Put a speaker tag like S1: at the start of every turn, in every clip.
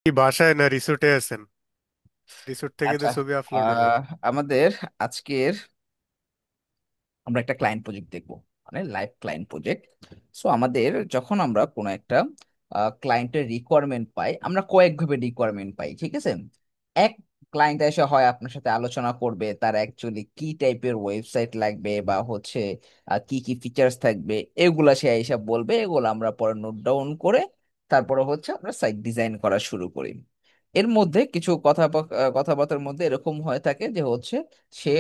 S1: কি বাসায় না রিসোর্টে আছেন? রিসোর্ট থেকে তো
S2: আচ্ছা।
S1: ছবি আপলোড হলো।
S2: আহ, আমাদের আজকের আমরা একটা ক্লায়েন্ট প্রজেক্ট দেখবো, মানে লাইভ ক্লায়েন্ট প্রজেক্ট। সো আমাদের যখন আমরা কোনো একটা ক্লায়েন্টের রিকোয়ারমেন্ট পাই, আমরা কয়েকভাবে রিকোয়ারমেন্ট পাই, ঠিক আছে। এক, ক্লায়েন্ট এসে হয় আপনার সাথে আলোচনা করবে তার অ্যাকচুয়ালি কি টাইপের ওয়েবসাইট লাগবে বা হচ্ছে কি কি ফিচার্স থাকবে, এগুলা সে এসে বলবে, এগুলো আমরা পরে নোট ডাউন করে তারপরে হচ্ছে আমরা সাইট ডিজাইন করা শুরু করি। এর মধ্যে কিছু কথাবার্তার মধ্যে এরকম হয়ে থাকে যে হচ্ছে সে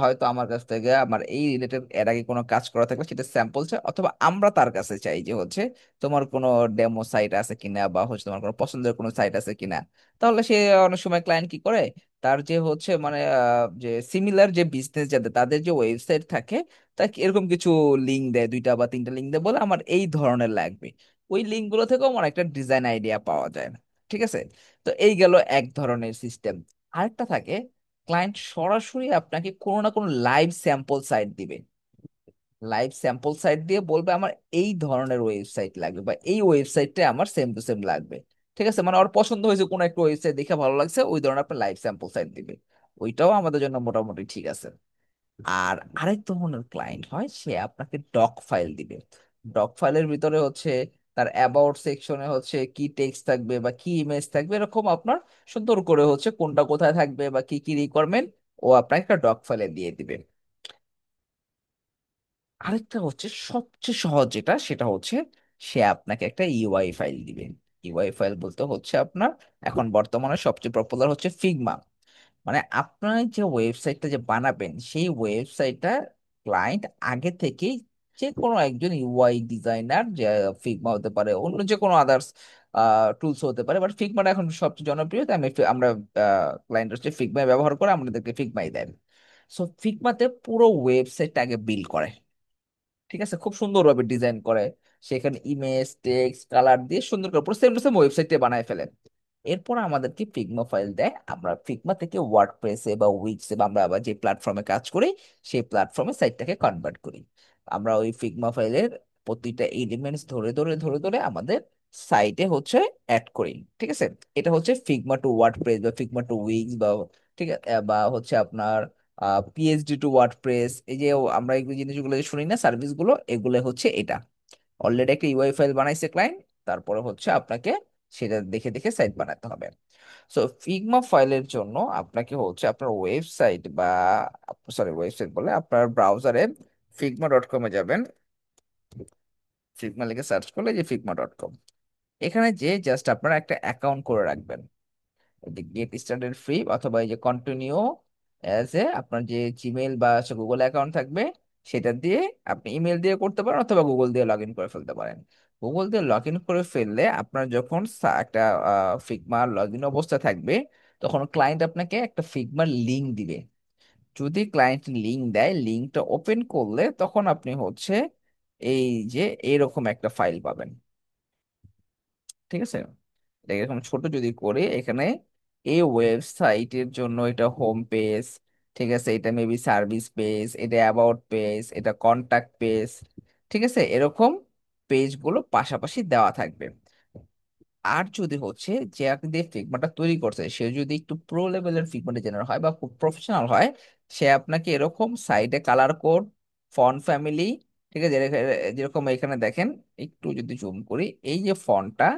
S2: হয়তো আমার কাছ থেকে আমার এই রিলেটেড এর আগে কোনো কাজ করা থাকলে সেটা স্যাম্পল চাই, অথবা আমরা তার কাছে চাই যে হচ্ছে তোমার কোনো ডেমো সাইট আছে কিনা বা হচ্ছে তোমার কোনো পছন্দের কোনো সাইট আছে কিনা। তাহলে সে অনেক সময় ক্লায়েন্ট কি করে, তার যে হচ্ছে মানে যে সিমিলার যে বিজনেস যাদের তাদের যে ওয়েবসাইট থাকে তাকে এরকম কিছু লিঙ্ক দেয়, দুইটা বা তিনটা লিঙ্ক দেয়, বলে আমার এই ধরনের লাগবে। ওই লিঙ্ক গুলো থেকেও আমার একটা ডিজাইন আইডিয়া পাওয়া যায়, ঠিক আছে। তো এই গেল এক ধরনের সিস্টেম। আরেকটা থাকে, ক্লায়েন্ট সরাসরি আপনাকে কোনো না কোনো লাইভ স্যাম্পল সাইট দিবে, লাইভ স্যাম্পল সাইট দিয়ে বলবে আমার এই ধরনের ওয়েবসাইট লাগবে বা এই ওয়েবসাইটটা আমার সেম টু সেম লাগবে, ঠিক আছে। মানে ওর পছন্দ হয়েছে কোনো একটা ওয়েবসাইট দেখে ভালো লাগছে, ওই ধরনের আপনার লাইভ স্যাম্পল সাইট দিবে। ওইটাও আমাদের জন্য মোটামুটি ঠিক আছে। আর আরেক ধরনের ক্লায়েন্ট হয়, সে আপনাকে ডক ফাইল দিবে। ডক ফাইলের ভিতরে হচ্ছে তার অ্যাবাউট সেকশনে হচ্ছে কি টেক্সট থাকবে বা কি ইমেজ থাকবে, এরকম আপনার সুন্দর করে হচ্ছে কোনটা কোথায় থাকবে বা কি কি রিকোয়ারমেন্ট ও আপনাকে একটা ডক ফাইলে দিয়ে দিবে। আরেকটা হচ্ছে সবচেয়ে সহজ যেটা, সেটা হচ্ছে সে আপনাকে একটা ইউআই ফাইল দিবে। ইউআই ফাইল বলতে হচ্ছে আপনার এখন বর্তমানে সবচেয়ে পপুলার হচ্ছে ফিগমা। মানে আপনার যে ওয়েবসাইটটা যে বানাবেন সেই ওয়েবসাইটটা ক্লায়েন্ট আগে থেকেই যে কোনো একজন ইউআই ডিজাইনার, যে ফিগমা হতে পারে অন্য যে কোনো আদার্স টুলস হতে পারে, বাট ফিগমাটা এখন সবচেয়ে জনপ্রিয়, তাই আমরা ক্লায়েন্ট হচ্ছে ফিগমা ব্যবহার করে আমাদেরকে ফিগমাই দেন। সো ফিগমাতে পুরো ওয়েবসাইটটা আগে বিল্ড করে, ঠিক আছে, খুব সুন্দরভাবে ডিজাইন করে। সেখানে ইমেজ টেক্সট কালার দিয়ে সুন্দর করে পুরো সেম টু সেম ওয়েবসাইটে বানায় ফেলে। এরপর আমাদেরকে ফিগমা ফাইল দেয়, আমরা ফিগমা থেকে ওয়ার্ডপ্রেসে বা উইক্সে বা আমরা আবার যে প্ল্যাটফর্মে কাজ করি সেই প্ল্যাটফর্মে সাইটটাকে কনভার্ট করি। আমরা ওই ফিগমা ফাইলের প্রতিটা এলিমেন্টস ধরে ধরে ধরে ধরে আমাদের সাইটে হচ্ছে অ্যাড করি, ঠিক আছে। এটা হচ্ছে ফিগমা টু ওয়ার্ডপ্রেস বা ফিগমা টু উইক্স বা ঠিক আছে, বা হচ্ছে আপনার পিএইচডি টু ওয়ার্ডপ্রেস, এই যে আমরা এই জিনিসগুলো যে শুনি না সার্ভিস গুলো, এগুলো হচ্ছে এটা। অলরেডি একটা ইউআই ফাইল বানাইছে ক্লায়েন্ট, তারপরে হচ্ছে আপনাকে সেটা দেখে দেখে সাইট বানাতে হবে। সো ফিগমা ফাইলের জন্য আপনাকে হচ্ছে আপনার ওয়েবসাইট বা সরি ওয়েবসাইট বলে আপনার ব্রাউজারে figma.com-এ যাবেন। ফিগমা লিখে সার্চ করলে যে figma.com, এখানে যে জাস্ট আপনারা একটা অ্যাকাউন্ট করে রাখবেন, গেট স্টার্টেড ফ্রি অথবা এই যে কন্টিনিউ অ্যাজ এ আপনার যে জিমেইল বা গুগল অ্যাকাউন্ট থাকবে সেটা দিয়ে আপনি ইমেল দিয়ে করতে পারেন, অথবা গুগল দিয়ে লগ ইন করে ফেলতে পারেন। গুগল দিয়ে লগ ইন করে ফেললে আপনার যখন একটা ফিগমা লগ ইন অবস্থা থাকবে, তখন ক্লায়েন্ট আপনাকে একটা ফিগমার লিংক দিবে। যদি ক্লায়েন্ট লিংক দেয়, লিংকটা ওপেন করলে তখন আপনি হচ্ছে এই যে এরকম একটা ফাইল পাবেন, ঠিক আছে। এরকম ছোট যদি করে এখানে এই ওয়েবসাইটের জন্য এটা হোম পেজ, ঠিক আছে, এটা মেবি সার্ভিস পেজ, এটা অ্যাবাউট পেজ, এটা কন্টাক্ট পেজ, ঠিক আছে, এরকম পেজগুলো পাশাপাশি দেওয়া থাকবে। আর যদি হচ্ছে যে আপনি যে ফিগমাটা তৈরি করছে সে যদি একটু প্রো লেভেলের ফিগমা ডিজাইনার হয় বা খুব প্রফেশনাল হয়, সে আপনাকে এরকম সাইডে কালার কোড, ফন্ট ফ্যামিলি, ঠিক আছে, যেরকম এখানে দেখেন, একটু যদি জুম করি, এই যে ফন্টটা,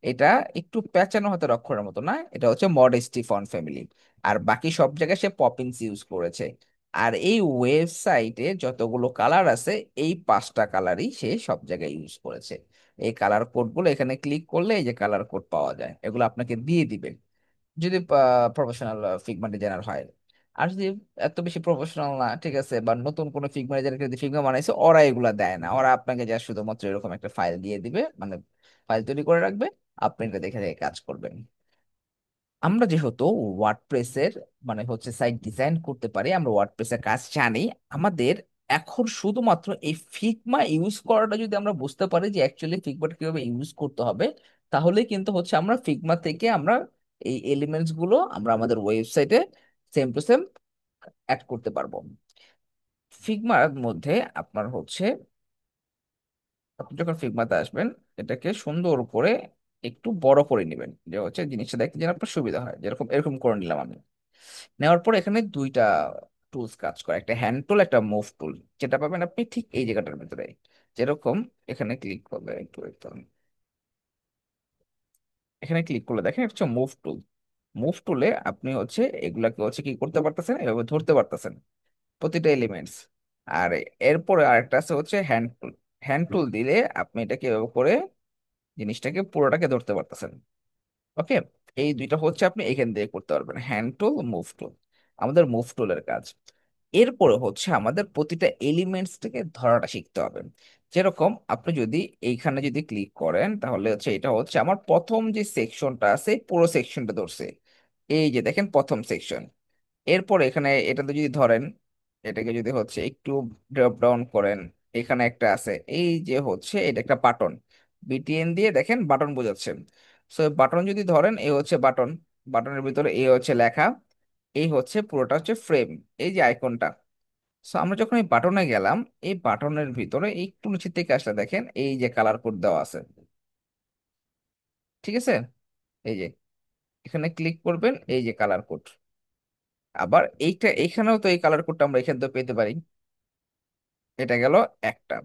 S2: এটা একটু প্যাঁচানো হাতের অক্ষরের মতো না, এটা হচ্ছে মডেস্টি ফন্ট ফ্যামিলি। আর বাকি সব জায়গায় সে পপিন্স ইউজ করেছে। আর এই ওয়েবসাইটে যতগুলো কালার আছে, এই 5টা কালারই সে সব জায়গায় ইউজ করেছে। এই কালার কোড গুলো এখানে ক্লিক করলে এই যে কালার কোড পাওয়া যায়, এগুলো আপনাকে দিয়ে দিবে যদি প্রফেশনাল ফিগমা ডিজাইনার হয়। আর যদি এত বেশি প্রফেশনাল না, ঠিক আছে, বা নতুন কোনো ফিগমা ডিজাইনার যদি ফিগমা বানাইছে, ওরা এগুলা দেয় না, ওরা আপনাকে যা শুধুমাত্র এরকম একটা ফাইল দিয়ে দিবে, মানে ফাইল তৈরি করে রাখবে, আপনি এটা দেখে দেখে কাজ করবেন। আমরা যেহেতু ওয়ার্ডপ্রেসের মানে হচ্ছে সাইট ডিজাইন করতে পারি, আমরা ওয়ার্ডপ্রেসের কাজ জানি, আমাদের এখন শুধুমাত্র এই ফিগমা ইউজ করাটা যদি আমরা বুঝতে পারি যে অ্যাকচুয়ালি ফিগমাটা কিভাবে ইউজ করতে হবে, তাহলে কিন্তু হচ্ছে আমরা ফিগমা থেকে আমরা এই এলিমেন্টস গুলো আমরা আমাদের ওয়েবসাইটে সেম টু সেম অ্যাড করতে পারবো। ফিগমার মধ্যে আপনার হচ্ছে আপনি যখন ফিগমাতে আসবেন, এটাকে সুন্দর করে একটু বড় করে নেবেন, যে হচ্ছে জিনিসটা দেখতে যেন আপনার সুবিধা হয়, যেরকম এরকম করে নিলাম আমি। নেওয়ার পর এখানে দুইটা টুলস কাজ করে, একটা হ্যান্ড টুল, একটা মুভ টুল, যেটা পাবেন আপনি ঠিক এই জায়গাটার ভিতরে। যেরকম এখানে ক্লিক করবে, একটু একদম এখানে ক্লিক করলে দেখেন এটা হচ্ছে মুভ টুল। মুভ টুলে আপনি হচ্ছে এগুলাকে হচ্ছে কি করতে পারতেছেন, এভাবে ধরতে পারতেছেন প্রতিটা এলিমেন্টস। আর এরপরে আরেকটা আছে হচ্ছে হ্যান্ড টুল। হ্যান্ড টুল দিলে আপনি এটাকে এভাবে করে জিনিসটাকে পুরোটাকে ধরতে পারতেছেন। ওকে, এই দুইটা হচ্ছে আপনি এখান দিয়ে করতে পারবেন, হ্যান্ড টুল, মুভ টুল, আমাদের মুভ টুলের কাজ। এরপরে হচ্ছে আমাদের প্রতিটা এলিমেন্টসটাকে ধরাটা শিখতে হবে। যেরকম আপনি যদি এইখানে যদি ক্লিক করেন, তাহলে হচ্ছে এটা হচ্ছে আমার প্রথম যে সেকশনটা আছে, পুরো সেকশনটা ধরছে। এই যে দেখেন প্রথম সেকশন। এরপর এখানে এটাতে যদি ধরেন, এটাকে যদি হচ্ছে একটু ড্রপ ডাউন করেন, এখানে একটা আছে, এই যে হচ্ছে এটা একটা বাটন, বিটিএন দিয়ে দেখেন বাটন বোঝাচ্ছে। সো বাটন যদি ধরেন, এই হচ্ছে বাটন, বাটনের ভিতরে এই হচ্ছে লেখা, এই হচ্ছে পুরোটা হচ্ছে ফ্রেম, এই যে আইকনটা। সো আমরা যখন এই বাটনে গেলাম, এই বাটনের ভিতরে একটু নিচের দিকে আসলে দেখেন এই যে কালার কোড দেওয়া আছে, ঠিক আছে? এই যে এখানে ক্লিক করবেন, এই যে কালার কোড। আবার এইটা এইখানেও তো এই কালার কোডটা আমরা এখান থেকে পেতে পারি। এটা গেল একটা।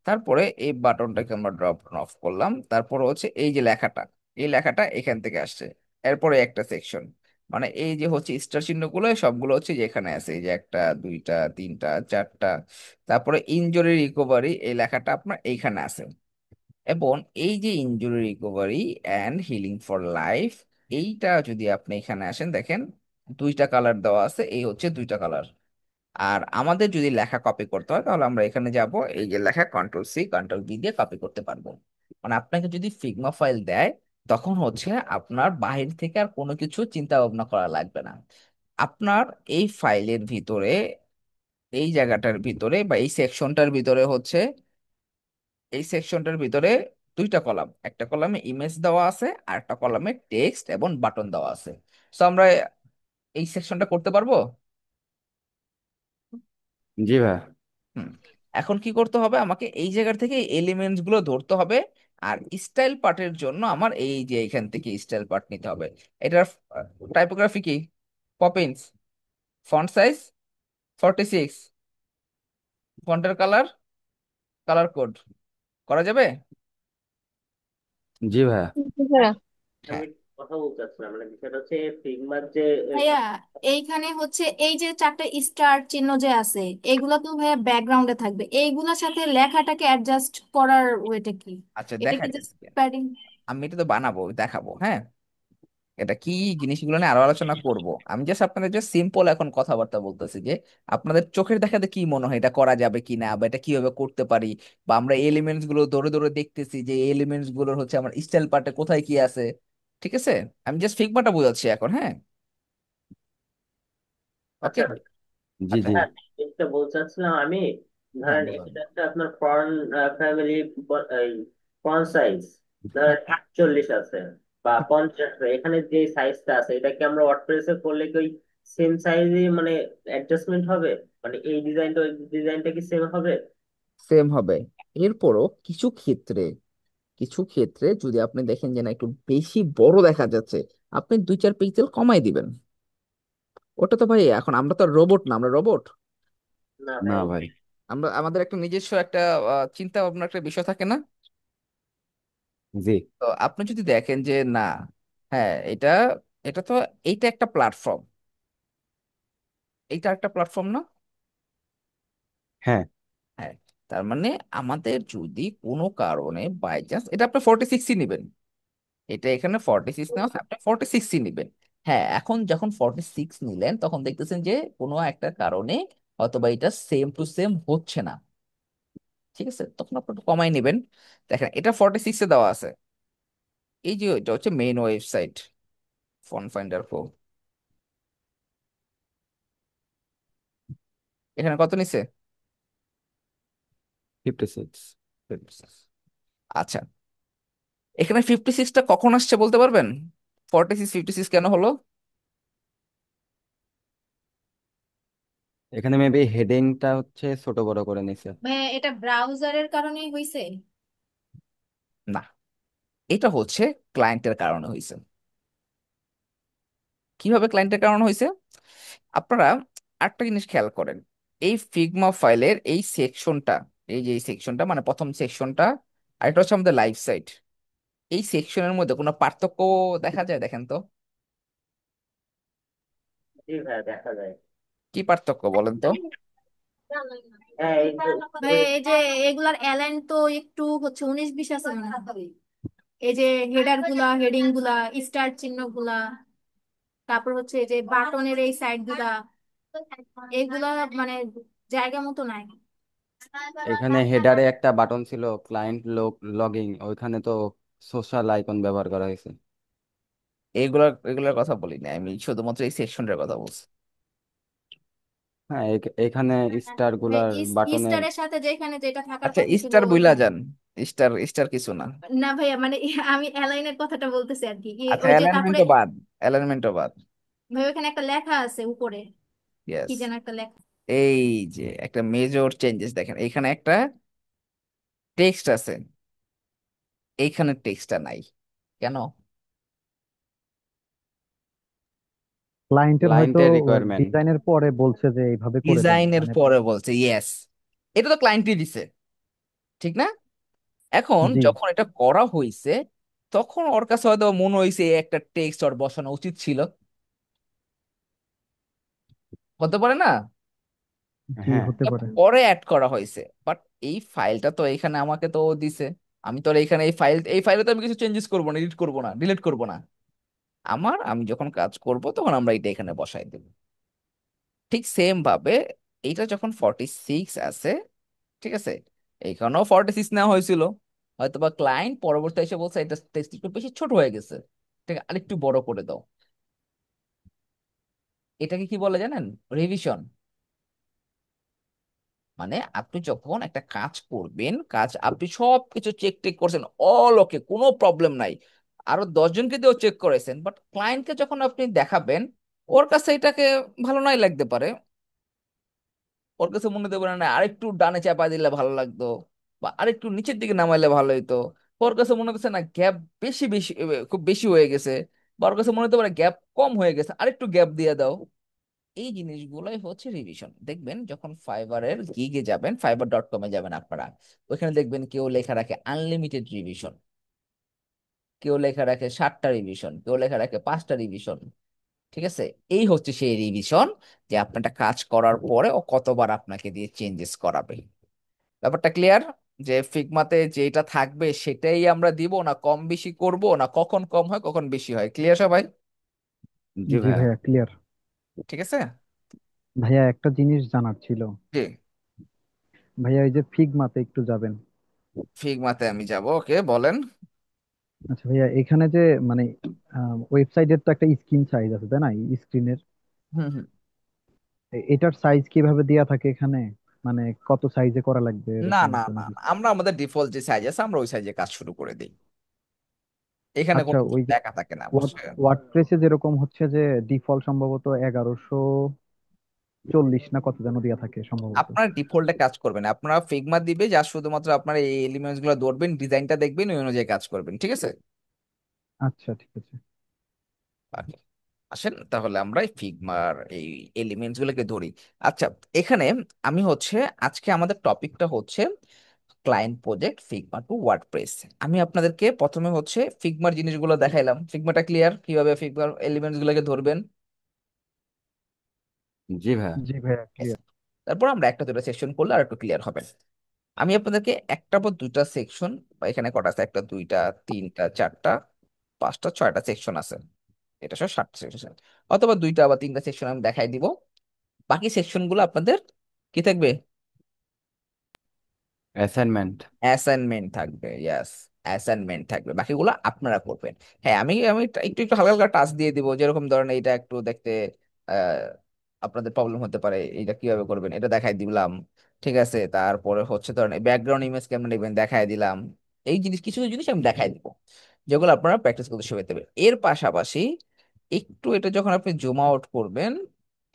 S2: তারপরে এই বাটনটাকে আমরা ড্রপ অফ করলাম, তারপর হচ্ছে এই যে লেখাটা, এই লেখাটা এখান থেকে আসছে। এরপরে একটা সেকশন, মানে এই যে হচ্ছে স্টার চিহ্নগুলো সবগুলো হচ্ছে যে এখানে আছে, এই যে একটা, দুইটা, তিনটা, চারটা। তারপরে ইনজুরি রিকভারি, এই লেখাটা আপনার এইখানে আছে। এবং এই যে injury recovery and healing for life, এইটা যদি আপনি এখানে আসেন দেখেন দুইটা কালার দেওয়া আছে, এই হচ্ছে দুইটা কালার। আর আমাদের যদি লেখা কপি করতে হয়, তাহলে আমরা এখানে যাব, এই যে লেখা কন্ট্রোল C কন্ট্রোল V দিয়ে কপি করতে পারবো। মানে আপনাকে যদি ফিগমা ফাইল দেয়, তখন হচ্ছে আপনার বাহির থেকে আর কোনো কিছু চিন্তা ভাবনা করা লাগবে না। আপনার এই ফাইলের ভিতরে, এই জায়গাটার ভিতরে বা এই সেকশনটার ভিতরে হচ্ছে, এই সেকশনটার ভিতরে দুইটা কলাম, একটা কলামে ইমেজ দেওয়া আছে আর একটা কলামে টেক্সট এবং বাটন দেওয়া আছে। তো আমরা এই সেকশনটা করতে পারবো।
S3: জি ভাই।
S2: হুম। এখন কি করতে হবে, আমাকে এই জায়গা থেকে এলিমেন্টস গুলো ধরতে হবে। আর স্টাইল পার্টের জন্য আমার এই যে এখান থেকে স্টাইল পার্ট নিতে হবে। এটার টাইপোগ্রাফি কি? পপিন্স। Font size 46। ফন্টের কালার, কালার কোড করা যাবে।
S3: জি ভাই।
S4: হ্যাঁ
S2: হ্যাঁ,
S5: আমি কথা বলতে চাচ্ছিলাম, মানে বিষয়টা হচ্ছে ফিগমার যে
S4: ভাইয়া, এইখানে হচ্ছে এই যে চারটা স্টার চিহ্ন যে আছে, এগুলো তো ভাইয়া ব্যাকগ্রাউন্ডে থাকবে, এইগুলোর সাথে লেখাটাকে অ্যাডজাস্ট করার ওয়েটা কি?
S2: আচ্ছা
S4: এটা কি জাস্ট
S2: দেখাচ্ছি।
S4: প্যাডিং?
S2: আমি এটা তো বানাবো, দেখাবো, হ্যাঁ। এটা কি জিনিসগুলো নিয়ে আরো আলোচনা করব। আমি জাস্ট আপনাদের জাস্ট সিম্পল এখন কথাবার্তা বলতেছি যে আপনাদের চোখের দেখাতে কি মনে হয় এটা করা যাবে কিনা, বা এটা কিভাবে করতে পারি। বা আমরা এলিমেন্টস গুলো ধরে ধরে দেখতেছি যে এলিমেন্টস গুলোর হচ্ছে আমার স্টাইল পার্টে কোথায় কি আছে। ঠিক আছে, আমি জাস্ট ফিগমাটা বোঝাচ্ছি এখন, হ্যাঁ। ওকে।
S5: আচ্ছা।
S3: জি
S2: আচ্ছা,
S3: জি।
S5: হ্যাঁ, যেটা বলতে চাচ্ছিলাম আমি,
S2: হ্যাঁ
S5: ধরেন
S2: বলুন।
S5: এটা একটা আপনার ফরেন ফ্যামিলি, ফন্ট সাইজ ধরেন 48 আছে বা 50 আছে, এখানে যে সাইজটা আছে এটা কি আমরা ওয়ার্ডপ্রেসে করলে কি ওই সেম সাইজই মানে অ্যাডজাস্টমেন্ট হবে? মানে এই ডিজাইনটা ওই ডিজাইনটা কি সেম হবে?
S2: সেম হবে। এরপরও কিছু ক্ষেত্রে, কিছু ক্ষেত্রে যদি আপনি দেখেন যে না একটু বেশি বড় দেখা যাচ্ছে, আপনি 2-4 পিক্সেল কমাই দিবেন। ওটা তো ভাই এখন আমরা তো রোবট না, আমরা রোবট।
S5: না
S3: না
S5: ভাই।
S3: ভাই।
S2: আমরা আমাদের একটা নিজস্ব একটা চিন্তা ভাবনার একটা বিষয় থাকে না?
S3: জি।
S2: তো আপনি যদি দেখেন যে না, হ্যাঁ এটা, এটা তো, এইটা একটা প্ল্যাটফর্ম, এইটা একটা প্ল্যাটফর্ম না?
S3: হ্যাঁ
S2: হ্যাঁ। তার মানে আমাদের যদি কোনো কারণে বাই চান্স, এটা আপনি 46ই নেবেন, এটা এখানে 46 নেওয়া আছে, আপনি 46ই নেবেন। হ্যাঁ, এখন যখন 46 নিলেন, তখন দেখতেছেন যে কোনো একটা কারণে অথবা এটা সেম টু সেম হচ্ছে না, ঠিক আছে, তখন আপনি একটু কমাই নেবেন। দেখেন এটা 46-এ দেওয়া আছে, এই যে এটা হচ্ছে main website, font finder pro. এখানে কত নিছে?
S3: 56।
S2: 56। আচ্ছা, এখানে 56টা কখন আসছে বলতে পারবেন? 46 56 কেন হলো?
S3: এখানে মেবি হেডিংটা হচ্ছে ছোট বড় করে নিছে।
S4: ভাইয়া, এটা ব্রাউজারের কারণেই হয়েছে?
S2: না, এটা হচ্ছে ক্লায়েন্টের কারণে হয়েছে। কিভাবে ক্লায়েন্টের কারণে হয়েছে? আপনারা একটা জিনিস খেয়াল করেন, এই ফিগমা ফাইলের এই সেকশনটা, এই যে এই সেকশনটা মানে প্রথম সেকশনটা, আর এটা হচ্ছে আমাদের লাইভ সাইট, এই সেকশনের মধ্যে কোনো পার্থক্য দেখা যায়? দেখেন তো,
S5: জি ভাইয়া, দেখা যায়।
S2: কি পার্থক্য বলেন তো?
S5: হ্যাঁ, এই যে
S4: ভাই এই যে এগুলার অ্যালাইন তো একটু হচ্ছে 19-20 আছে মনে হয়। এই যে হেডার গুলা, হেডিং গুলা, স্টার চিহ্ন গুলা, তারপর হচ্ছে এই যে বাটনের এই সাইড গুলা, এগুলা মানে জায়গা মতো নাই।
S3: এখানে হেডারে একটা বাটন ছিল ক্লায়েন্ট লগিং, ওইখানে তো সোশ্যাল আইকন ব্যবহার করা হয়েছে।
S2: এগুলার কথা বলি না, আমি শুধুমাত্র এই সেকশনটার কথা বলছি।
S3: হ্যাঁ, এখানে স্টার গুলার বাটনের।
S4: স্টারের সাথে যেখানে যেটা থাকার
S2: আচ্ছা,
S4: কথা ছিল
S2: স্টার বুইলা
S4: ওইখানে।
S2: যান, স্টার স্টার কিছু না।
S4: না ভাইয়া, মানে আমি অ্যালাইনের কথাটা বলতেছি আর কি,
S2: আচ্ছা,
S4: ওই যে তারপরে
S2: অ্যালাইনমেন্টও বাদ, অ্যালাইনমেন্টও বাদ।
S4: ভাই ওখানে একটা লেখা আছে উপরে, কি
S2: ইয়েস,
S4: যেন একটা লেখা।
S2: এই যে একটা মেজর চেঞ্জেস দেখেন, এখানে একটা টেক্সট আছে, এইখানে টেক্সটটা নাই কেন?
S6: ক্লায়েন্টের হয়তো
S3: ক্লায়েন্টের রিকোয়ারমেন্ট।
S6: ডিজাইনের পরে বলছে যে এইভাবে করে দেন,
S2: ডিজাইনের
S6: মানে
S2: পরে বলছে, ইয়েস, এটা তো ক্লায়েন্টই দিছে, ঠিক না? এখন
S6: জি।
S2: যখন এটা করা হয়েছে, তখন ওর কাছে হয়তো মনে হয়েছে এই একটা টেক্সট ওর বসানো উচিত ছিল, হতে পারে না?
S6: জি,
S3: হ্যাঁ,
S6: হতে
S2: এটা
S6: পারে।
S2: পরে অ্যাড করা হয়েছে, বাট এই ফাইলটা তো এখানে আমাকে তো ও দিছে, আমি তো আর এখানে এই ফাইলে তো আমি কিছু চেঞ্জেস করবো না, এডিট করবো না, ডিলিট করবো না। আমি যখন কাজ করব তখন আমরা এটা এখানে বসাই দেব। ঠিক সেম ভাবে এইটা যখন 46 আছে, ঠিক আছে, এইখানেও 46 নেওয়া হয়েছিল, হয়তো বা ক্লায়েন্ট পরবর্তী এসে বলছে এটা টেক্সট একটু বেশি ছোট হয়ে গেছে, ঠিক আছে, আরেকটু বড় করে দাও। এটাকে কি বলে জানেন? রিভিশন। মানে আপনি যখন একটা কাজ করবেন, কাজ আপনি সবকিছু চেক টেক করছেন, অল ওকে, কোনো প্রবলেম নাই, আরো 10 জনকে দিয়েও চেক করেছেন, বাট ক্লায়েন্টকে যখন আপনি দেখাবেন, ওর কাছে এটাকে ভালো নাই লাগতে পারে, ওর কাছে মনে হতে পারে না আরেকটু ডানে চাপা দিলে ভালো লাগতো, বা আরেকটু নিচের দিকে নামাইলে ভালো হইতো, ওর কাছে মনে হচ্ছে না গ্যাপ বেশি বেশি খুব বেশি হয়ে গেছে, বা ওর কাছে মনে হতে পারে গ্যাপ কম হয়ে গেছে, আরেকটু গ্যাপ দিয়ে দাও। এই জিনিসগুলোই হচ্ছে রিভিশন। দেখবেন যখন ফাইবারের গিগে যাবেন, fiverr.com-এ যাবেন আপনারা, ওখানে দেখবেন কেউ লেখা রাখে আনলিমিটেড রিভিশন, কেউ লেখা রাখে 7টা রিভিশন, কেউ লেখা রাখে 5টা রিভিশন, ঠিক আছে? এই হচ্ছে সেই রিভিশন, যে আপনি একটা কাজ করার পরে ও কতবার আপনাকে দিয়ে চেঞ্জেস করাবে। ব্যাপারটা ক্লিয়ার? যে ফিগমাতে যেটা থাকবে সেটাই আমরা দিব, না কম বেশি করব, না কখন কম হয় কখন বেশি হয়, ক্লিয়ার সবাই?
S3: জি
S6: জি
S3: ভাইয়া।
S6: ভাইয়া, ক্লিয়ার।
S2: ঠিক আছে।
S6: ভাইয়া একটা জিনিস জানার ছিল।
S2: জি,
S6: ভাইয়া এই যে ফিগমাতে একটু যাবেন।
S2: ফিগমাতে আমি যাব, ওকে বলেন।
S6: আচ্ছা ভাইয়া, এখানে যে মানে ওয়েবসাইটের তো একটা স্ক্রিন সাইজ আছে তাই না, স্ক্রিনের
S2: হুম হুম।
S6: এটার সাইজ কিভাবে দেয়া থাকে এখানে, মানে কত সাইজে করা লাগবে
S2: না
S6: এরকম
S2: না
S6: কোনো
S2: না না,
S6: কিছু?
S2: আমরা আমাদের ডিফল্ট যে সাইজ আছে আমরা ওই সাইজে কাজ শুরু করে দিই, এখানে
S6: আচ্ছা,
S2: কোনো
S6: ওই যে
S2: দেখা থাকে না অবশ্যই।
S6: ওয়ার্ডপ্রেসে যেরকম হচ্ছে যে ডিফল্ট সম্ভবত 1140 না কত যেন দেয়া থাকে সম্ভবত।
S2: আপনার ডিফল্টে কাজ করবেন, আপনারা ফিগমা দিবে যা, শুধুমাত্র আপনার এই এলিমেন্টস গুলো ধরবেন, ডিজাইনটা দেখবেন, ওই অনুযায়ী কাজ করবেন, ঠিক আছে?
S6: আচ্ছা, ঠিক আছে।
S2: Okay. আসেন তাহলে আমরা এই ফিগমার এই এলিমেন্টস গুলোকে ধরি। আচ্ছা, এখানে আমি হচ্ছে আজকে আমাদের টপিকটা হচ্ছে client project Figma to WordPress. আমি আপনাদেরকে প্রথমে হচ্ছে ফিগমার জিনিসগুলো দেখাইলাম, ফিগমাটা ক্লিয়ার কিভাবে ফিগমার এলিমেন্টস গুলোকে ধরবেন?
S3: জি ভাইয়া।
S6: জি ভাইয়া,
S2: Yes.
S6: ক্লিয়ার।
S2: তারপর আমরা একটা দুটো সেকশন করলে আর একটু ক্লিয়ার হবে। আমি আপনাদেরকে একটা বা দুইটা সেকশন, বা এখানে কটা আছে, একটা দুইটা তিনটা চারটা পাঁচটা ছয়টা সেকশন আছে, এটা সব 7টা সেকশন, অথবা দুইটা বা তিনটা সেকশন আমি দেখাই দিব। বাকি সেকশন গুলো আপনাদের কি থাকবে?
S3: অ্যাসাইনমেন্ট।
S2: অ্যাসাইনমেন্ট থাকবে, ইয়াস, অ্যাসাইনমেন্ট থাকবে, বাকিগুলো আপনারা করবেন। হ্যাঁ, আমি আমি একটু একটু হালকা হালকা টাস্ক দিয়ে দিব, যেরকম ধরেন এটা একটু দেখতে আহ, আপনাদের প্রবলেম হতে পারে, এটা কিভাবে করবেন এটা দেখাই দিলাম, ঠিক আছে? তারপরে হচ্ছে ধরেন ব্যাকগ্রাউন্ড ইমেজ কেমন নেবেন দেখাই দিলাম। এই জিনিস, কিছু কিছু জিনিস আমি দেখাই দিব, যেগুলো আপনারা প্র্যাকটিস করতে সুবিধা হবে। এর পাশাপাশি একটু এটা যখন আপনি জুম আউট করবেন,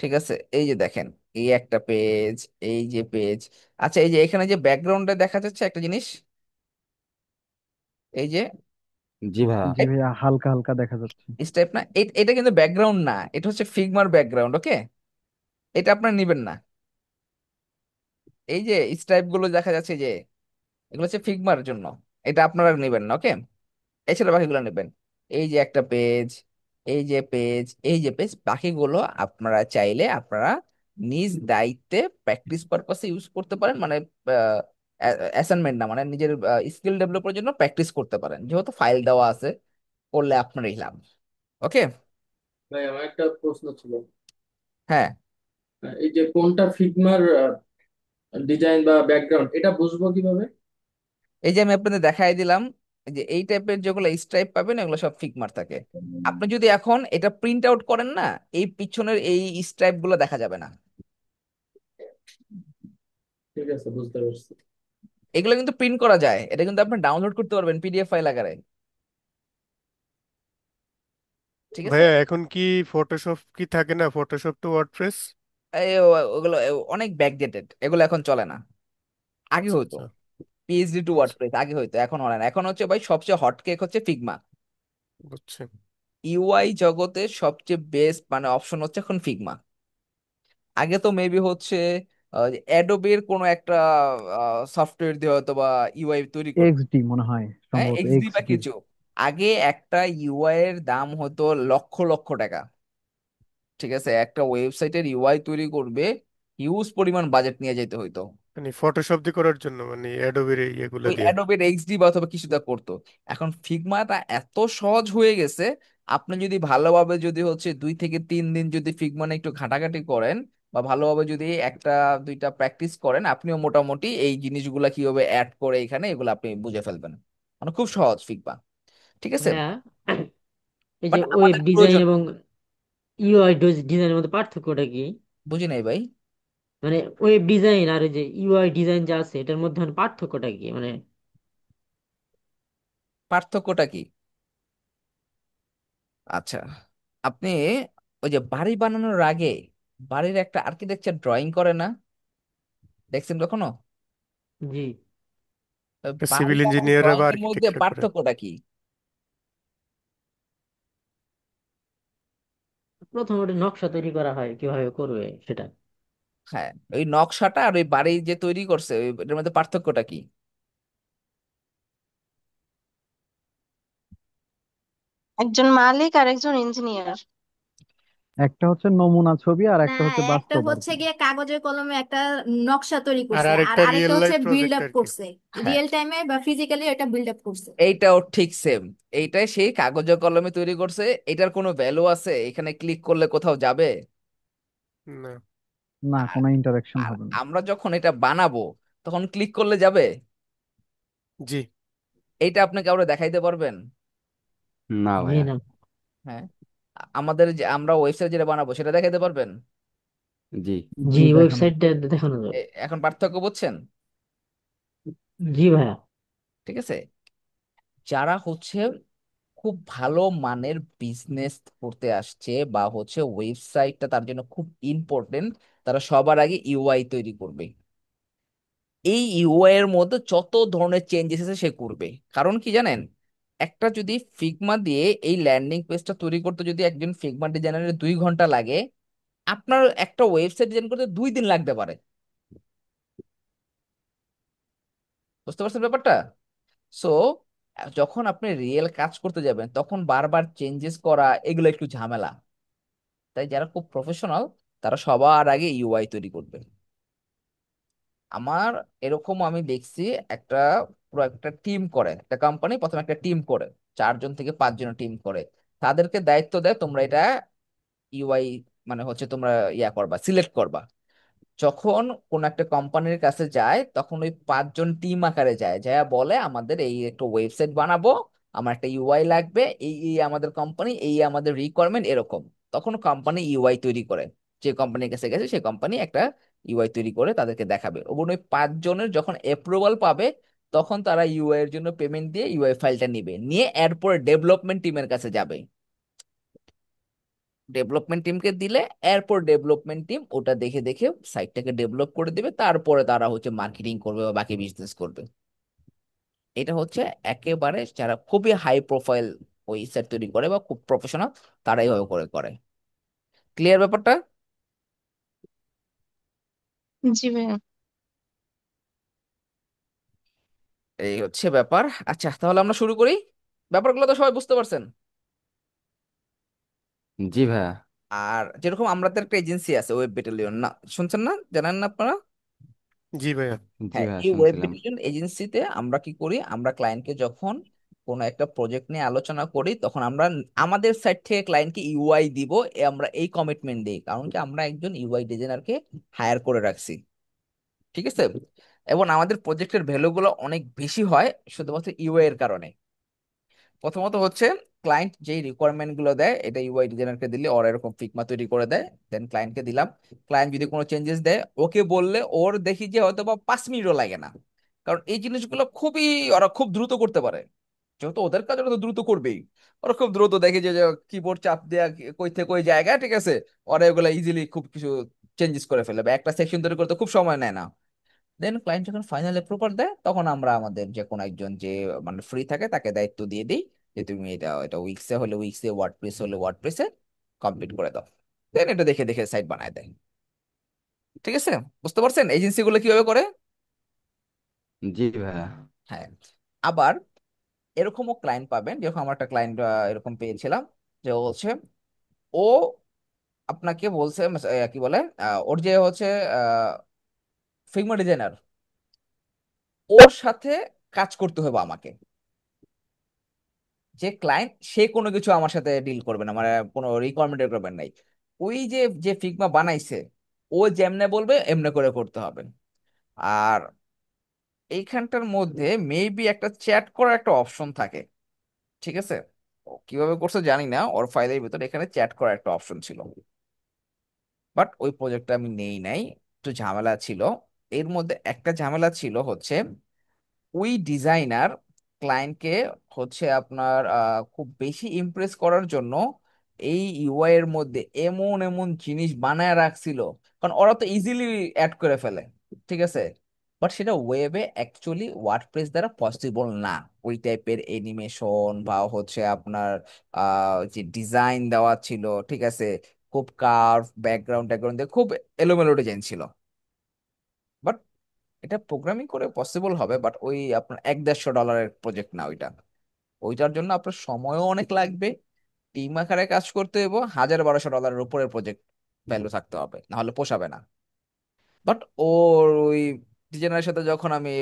S2: ঠিক আছে, এই যে দেখেন, এই একটা পেজ, এই যে পেজ, আচ্ছা এই যে এখানে যে ব্যাকগ্রাউন্ডে দেখা যাচ্ছে একটা জিনিস, এই যে
S3: জি ভাইয়া।
S6: জি ভাইয়া, হালকা হালকা দেখা যাচ্ছে।
S2: স্টাইপ না, এটা কিন্তু ব্যাকগ্রাউন্ড না, এটা হচ্ছে ফিগমার ব্যাকগ্রাউন্ড। ওকে, এটা আপনার নিবেন না। এই যে স্ট্রাইপ গুলো দেখা যাচ্ছে যে, এগুলো হচ্ছে ফিগমার জন্য, এটা আপনারা নেবেন না। ওকে, এছাড়া বাকিগুলো নেবেন। এই যে একটা পেজ, এই যে পেজ, এই যে পেজ, বাকিগুলো আপনারা চাইলে আপনারা নিজ দায়িত্বে প্র্যাকটিস পারপাসে ইউজ করতে পারেন, মানে অ্যাসাইনমেন্ট না, মানে নিজের স্কিল ডেভেলপের জন্য প্র্যাকটিস করতে পারেন, যেহেতু ফাইল দেওয়া আছে, করলে আপনারই লাভ। ওকে।
S7: ভাই আমার একটা প্রশ্ন ছিল।
S2: হ্যাঁ,
S7: এই যে কোনটা ফিগমার ডিজাইন বা ব্যাকগ্রাউন্ড, এটা বুঝবো কিভাবে?
S2: এই যে আমি আপনাদের দেখাই দিলাম, এই যে এই টাইপের যেগুলো স্ট্রাইপ পাবেন এগুলো সব ফিগমার থাকে। আপনি যদি এখন এটা প্রিন্ট আউট করেন না, এই পিছনের এই স্ট্রাইপ গুলো দেখা যাবে না।
S7: ঠিক আছে, বুঝতে পারছি।
S2: এগুলো কিন্তু প্রিন্ট করা যায়, এটা কিন্তু আপনি ডাউনলোড করতে পারবেন পিডিএফ ফাইল আকারে। ঠিক আছে।
S1: ভাইয়া এখন কি ফটোশপ কি থাকে না, ফটোশপ টু ওয়ার্ডপ্রেস?
S2: ওগুলো অনেক ব্যাকডেটেড, এগুলো এখন চলে না। আগে
S1: আচ্ছা
S2: হইতো
S1: আচ্ছা।
S2: পিএইচডি টু
S1: আচ্ছা,
S2: ওয়ার্ডপ্রেস, আগে হইতো, এখন হয় না। এখন হচ্ছে ভাই সবচেয়ে হট কেক হচ্ছে ফিগমা।
S1: বুঝছি।
S2: ইউআই জগতে সবচেয়ে বেস্ট মানে অপশন হচ্ছে এখন ফিগমা। আগে তো মেবি হচ্ছে অ্যাডোবের কোনো একটা সফটওয়্যার দিয়ে হয়তো বা ইউআই তৈরি করতো।
S6: এক্সডি মনে হয়,
S2: হ্যাঁ,
S6: সম্ভবত
S2: এক্সডি বা
S6: এক্সডি।
S2: কিছু। আগে একটা ইউআই এর দাম হতো লক্ষ লক্ষ টাকা। ঠিক আছে, একটা ওয়েবসাইটের ইউআই তৈরি করবে হিউজ পরিমাণ বাজেট নিয়ে যেতে হইতো।
S1: মানে ফটোশপ দিয়ে করার জন্য, মানে অ্যাডোবের এগুলো
S2: ওই
S1: দিয়ে।
S2: অ্যাডোবের এক্সডি বা অথবা কিছুটা করতো। এখন ফিগমাটা এত সহজ হয়ে গেছে, আপনি যদি ভালোভাবে যদি হচ্ছে 2 থেকে 3 দিন যদি ফিগমানে একটু ঘাটাঘাটি করেন, বা ভালোভাবে যদি একটা দুইটা প্র্যাকটিস করেন, আপনিও মোটামুটি এই জিনিসগুলা কিভাবে অ্যাড করে এখানে এগুলো আপনি বুঝে ফেলবেন। মানে খুব সহজ ফিগমা। ঠিক আছে,
S8: ভাইয়া, এই যে
S2: বাট
S8: ওয়েব
S2: আমাদের
S8: ডিজাইন
S2: প্রয়োজন।
S8: এবং ইউআই ডিজাইনের মধ্যে পার্থক্যটা কি?
S2: বুঝি নাই ভাই।
S8: মানে ওয়েব ডিজাইন আর এই যে ইউআই ডিজাইন যা আছে এটার মধ্যে মানে পার্থক্যটা কি মানে?
S2: পার্থক্যটা কি? আচ্ছা, আপনি ওই যে বাড়ি বানানোর আগে বাড়ির একটা আর্কিটেকচার ড্রয়িং করে না, দেখছেন কখনো?
S8: জি।
S2: বাড়ি
S1: সিভিল
S2: বানানোর
S1: ইঞ্জিনিয়াররা
S2: ড্রয়িং
S1: বা
S2: এর মধ্যে
S1: আর্কিটেক্টরা করে।
S2: পার্থক্যটা কি?
S8: প্রথমে নকশা তৈরি করা হয়, কিভাবে করবে সেটা।
S2: হ্যাঁ, ওই নকশাটা আর ওই বাড়ি যে তৈরি করছে এটার মধ্যে পার্থক্যটা কি?
S9: একজন মালিক আর একজন ইঞ্জিনিয়ার।
S6: একটা হচ্ছে নমুনা ছবি আর
S4: না,
S6: একটা হচ্ছে
S4: একটা
S6: বাস্তব আর
S4: হচ্ছে
S6: কি।
S4: গিয়ে কাগজে কলমে একটা নকশা তৈরি
S1: আর
S4: করছে, আর
S1: আরেকটা
S4: আরেকটা
S1: রিয়েল
S4: হচ্ছে
S1: লাইফ
S4: বিল্ড
S1: প্রজেক্ট
S4: আপ
S1: আর কি।
S4: করছে,
S2: হ্যাঁ,
S4: রিয়েল টাইমে বা ফিজিক্যালি এটা বিল্ড আপ করছে।
S2: এইটাও ঠিক সেম। এইটাই সেই কাগজে কলমে তৈরি করছে, এটার কোনো ভ্যালু আছে এখানে ক্লিক করলে কোথাও যাবে?
S1: না।
S6: না,
S2: আর
S6: কোনো ইন্টারাকশন
S2: আর
S6: হবে না।
S2: আমরা যখন এটা বানাবো তখন ক্লিক করলে যাবে?
S1: জি।
S2: এইটা আপনি কাউরে দেখাইতে পারবেন?
S3: না
S8: জি
S3: ভাইয়া।
S8: না।
S2: হ্যাঁ, আমাদের যে আমরা ওয়েবসাইট যেটা বানাবো সেটা দেখাইতে পারবেন?
S3: জি।
S8: জি,
S6: জি, দেখানো।
S8: ওয়েবসাইটটা দেখানো যাবে।
S2: এখন পার্থক্য বুঝছেন?
S8: জি ভাইয়া।
S2: ঠিক আছে, যারা হচ্ছে খুব ভালো মানের বিজনেস করতে আসছে বা হচ্ছে ওয়েবসাইটটা তার জন্য খুব ইম্পর্টেন্ট, তারা সবার আগে ইউআই তৈরি করবে। এই ইউআই এর মধ্যে যত ধরনের চেঞ্জেস আছে সে করবে। কারণ কি জানেন, একটা যদি ফিগমা দিয়ে এই ল্যান্ডিং পেজটা তৈরি করতে যদি একজন ফিগমা ডিজাইনারের 2 ঘন্টা লাগে, আপনার একটা ওয়েবসাইট ডিজাইন করতে 2 দিন লাগতে পারে। বুঝতে পারছেন ব্যাপারটা? সো যখন আপনি রিয়েল কাজ করতে যাবেন তখন বারবার চেঞ্জেস করা এগুলো একটু ঝামেলা। তাই যারা খুব প্রফেশনাল তারা সবার আগে ইউআই তৈরি করবে। আমার এরকম আমি দেখছি, একটা পুরো একটা টিম করে, একটা কোম্পানি প্রথমে একটা টিম করে, 4 থেকে 5 জনের টিম করে, তাদেরকে দায়িত্ব দেয় তোমরা এটা ইউআই মানে হচ্ছে তোমরা করবা, সিলেক্ট করবা। যখন কোন একটা কোম্পানির কাছে যায় তখন ওই 5 জন টিম আকারে যায়, যায় বলে আমাদের এই একটা ওয়েবসাইট বানাবো, আমার একটা ইউআই লাগবে, এই এই আমাদের কোম্পানি, এই আমাদের রিকোয়ারমেন্ট এরকম। তখন কোম্পানি ইউআই তৈরি করে, যে কোম্পানির কাছে গেছে সেই কোম্পানি একটা ইউআই তৈরি করে তাদেরকে দেখাবে, এবং ওই 5 জনের যখন অ্যাপ্রুভাল পাবে তখন তারা ইউআই এর জন্য পেমেন্ট দিয়ে ইউআই ফাইলটা নিবে, নিয়ে এরপরে ডেভেলপমেন্ট টিমের কাছে যাবে। ডেভেলপমেন্ট টিমকে দিলে এরপর ডেভেলপমেন্ট টিম ওটা দেখে দেখে সাইটটাকে ডেভেলপ করে দিবে, তারপরে তারা হচ্ছে মার্কেটিং করবে বা বাকি বিজনেস করবে। এটা হচ্ছে একেবারে যারা খুবই হাই প্রোফাইল ওয়েবসাইট তৈরি করে বা খুব প্রফেশনাল, তারা এইভাবে করে করে। ক্লিয়ার ব্যাপারটা?
S9: জি ভাইয়া।
S2: এই হচ্ছে ব্যাপার। আচ্ছা, তাহলে আমরা শুরু করি। ব্যাপারগুলো তো সবাই বুঝতে পারছেন।
S3: জি ভাইয়া।
S2: আর যেরকম আমাদের একটা এজেন্সি আছে, ওয়েব ব্যাটালিয়ন, না শুনছেন না, জানেন না আপনারা?
S1: জি ভাইয়া।
S3: জি
S2: হ্যাঁ,
S3: ভাইয়া
S2: এই ওয়েব
S3: শুনছিলাম।
S2: ব্যাটালিয়ন এজেন্সিতে আমরা কি করি, আমরা ক্লায়েন্টকে যখন কোনো একটা প্রজেক্ট নিয়ে আলোচনা করি, তখন আমরা আমাদের সাইড থেকে ক্লায়েন্টকে ইউআই দিব, আমরা এই কমিটমেন্ট দিই, কারণ কি আমরা একজন ইউআই ডিজাইনারকে হায়ার করে রাখছি। ঠিক আছে? এবং আমাদের প্রজেক্টের ভ্যালুগুলো অনেক বেশি হয় শুধুমাত্র ইউআই এর কারণে। প্রথমত হচ্ছে ক্লায়েন্ট যেই রিকোয়ারমেন্ট গুলো দেয়, এটা ইউআই ডিজাইনারকে দিলে ওরা এরকম ফিগমা তৈরি করে দেয়, দেন ক্লায়েন্টকে দিলাম। ক্লায়েন্ট যদি কোনো চেঞ্জেস দেয়, ওকে বললে ওর দেখি যে হয়তো বা 5 মিনিটও লাগে না। কারণ এই জিনিসগুলো খুবই, ওরা খুব দ্রুত করতে পারে, যেহেতু ওদের কাজ ওরা তো দ্রুত করবেই। ওরা খুব দ্রুত দেখে যে কিবোর্ড চাপ দেয়া কই থেকে কই জায়গা, ঠিক আছে, ওরা এগুলো ইজিলি খুব কিছু চেঞ্জেস করে ফেলে, বা একটা সেকশন তৈরি করতে খুব সময় নেয় না। দেন ক্লায়েন্ট যখন ফাইনাল অ্যাপ্রুভাল দেয়, তখন আমরা আমাদের যে কোনো একজন যে মানে ফ্রি থাকে তাকে দায়িত্ব দিয়ে দিই যে তুমি এটা এটা উইক্সে হলে উইক্সে, ওয়ার্ডপ্রেস হলে ওয়ার্ডপ্রেসে কমপ্লিট করে দাও। দেন এটা দেখে দেখে সাইট বানায় দেয়। ঠিক আছে? বুঝতে পারছেন এজেন্সিগুলো কিভাবে করে?
S3: জি ভাইয়া।
S2: হ্যাঁ। আবার এরকমও ক্লায়েন্ট পাবেন, যেরকম আমার একটা ক্লায়েন্ট এরকম পেয়েছিলাম, যে ও হচ্ছে, ও আপনাকে বলছে কি বলে, ওর যে হচ্ছে ফিগমা ডিজাইনার, ওর সাথে কাজ করতে হবে আমাকে। যে ক্লায়েন্ট সে কোনো কিছু আমার সাথে ডিল করবে না, মানে কোনো রিকোয়ারমেন্ট রিকোয়ারমেন্ট নাই। ওই যে যে ফিগমা বানাইছে, ও যেমনে বলবে এমনে করে করতে হবে। আর এইখানটার মধ্যে মেবি একটা চ্যাট করার একটা অপশন থাকে। ঠিক আছে? ও কিভাবে করছে জানি না, ওর ফাইলের ভিতরে এখানে চ্যাট করার একটা অপশন ছিল, বাট ওই প্রজেক্টটা আমি নেই নাই, একটু ঝামেলা ছিল। এর মধ্যে একটা ঝামেলা ছিল হচ্ছে, ওই ডিজাইনার ক্লায়েন্টকে হচ্ছে আপনার খুব বেশি ইমপ্রেস করার জন্য এই ইউআই এর মধ্যে এমন এমন জিনিস বানায় রাখছিল, কারণ ওরা তো ইজিলি অ্যাড করে ফেলে। ঠিক আছে? বাট সেটা ওয়েবে অ্যাকচুয়ালি ওয়ার্ডপ্রেস দ্বারা পসিবল না। ওই টাইপের এনিমেশন বা হচ্ছে আপনার যে ডিজাইন দেওয়া ছিল, ঠিক আছে, খুব কার্ভ ব্যাকগ্রাউন্ড ট্যাকগ্রাউন্ড দিয়ে খুব এলোমেলো ডিজাইন ছিল। বাট এটা প্রোগ্রামিং করে পসিবল হবে, বাট ওই আপনার 1-150 ডলারের প্রজেক্ট না ওইটা। ওইটার জন্য আপনার সময়ও অনেক লাগবে, টিম আকারে কাজ করতে হবে, 1000-1200 ডলারের উপরের প্রজেক্ট ভ্যালু থাকতে হবে, না হলে পোষাবে না। বাট ওর ওই ডিজাইনের সাথে যখন আমি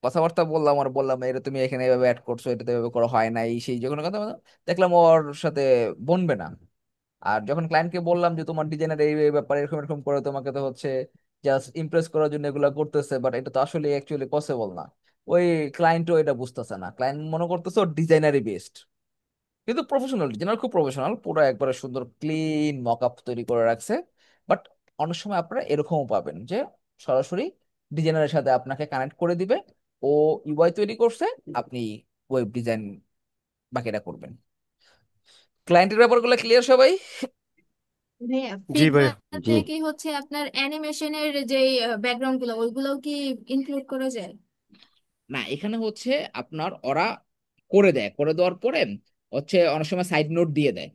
S2: কথাবার্তা বললাম, আর বললাম এটা তুমি এখানে এভাবে অ্যাড করছো, এটা তো এভাবে করা হয় না, এই সেই যখন কথা বললাম, দেখলাম ওর সাথে বনবে না। আর যখন ক্লায়েন্টকে বললাম যে তোমার ডিজাইনের এই এই ব্যাপারে এরকম এরকম করে, তোমাকে তো হচ্ছে জাস্ট ইমপ্রেস করার জন্য এগুলো করতেছে, বাট এটা তো আসলে অ্যাকচুয়ালি পসিবল না, ওই ক্লায়েন্টও এটা বুঝতেছে না। ক্লায়েন্ট মনে করতেছে ওর ডিজাইনারই বেস্ট, কিন্তু প্রফেশনাল ডিজাইনার, খুব প্রফেশনাল, পুরো একবারে সুন্দর ক্লিন মকআপ তৈরি করে রাখছে। বাট অনেক সময় আপনারা এরকমও পাবেন যে সরাসরি ডিজাইনারের সাথে আপনাকে কানেক্ট করে দিবে, ও ইউআই তৈরি করছে, আপনি ওয়েব ডিজাইন বাকিটা করবেন। ক্লায়েন্টের ব্যাপারগুলো ক্লিয়ার সবাই?
S4: ভাইয়া,
S1: জি ভাইয়া।
S3: জি
S4: ফিগমাতে কি হচ্ছে আপনার অ্যানিমেশনের যে ব্যাকগ্রাউন্ড গুলো ওইগুলোও কি ইনক্লুড করা যায়?
S2: না, এখানে হচ্ছে আপনার ওরা করে দেয়, করে দেওয়ার পরে হচ্ছে অনেক সময় সাইড নোট দিয়ে দেয়,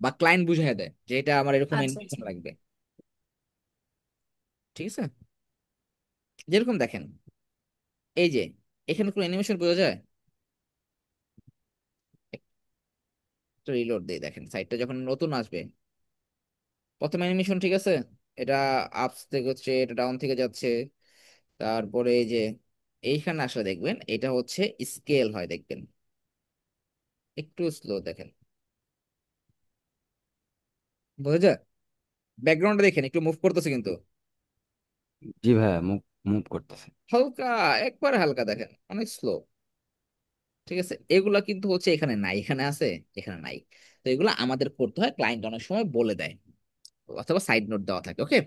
S2: বা ক্লায়েন্ট বুঝিয়ে দেয় যে এটা আমার এরকম
S4: আচ্ছা আচ্ছা।
S2: অ্যানিমেশন লাগবে। ঠিক আছে? যেরকম দেখেন, এই যে এখানে কোনো অ্যানিমেশন বোঝা যায়, একটু রিলোড দিয়ে দেখেন, সাইটটা যখন নতুন আসবে, প্রথম অ্যানিমেশন, ঠিক আছে, এটা আপস থেকে হচ্ছে, এটা ডাউন থেকে যাচ্ছে, তারপরে এই যে এইখানে আসলে দেখবেন এটা হচ্ছে স্কেল হয়, দেখবেন একটু স্লো দেখেন, বোঝা যায়? ব্যাকগ্রাউন্ডে দেখেন একটু মুভ করতেছে কিন্তু,
S3: জি ভাইয়া, মুভ মুভ করতেছে।
S2: হালকা, একবার হালকা দেখেন, অনেক স্লো। ঠিক আছে? এগুলা কিন্তু হচ্ছে এখানে নাই, এখানে আছে, এখানে নাই। তো এগুলো আমাদের করতে হয়, ক্লায়েন্ট অনেক সময় বলে দেয়, অথবা সাইড নোট দেওয়া থাকে। ওকে?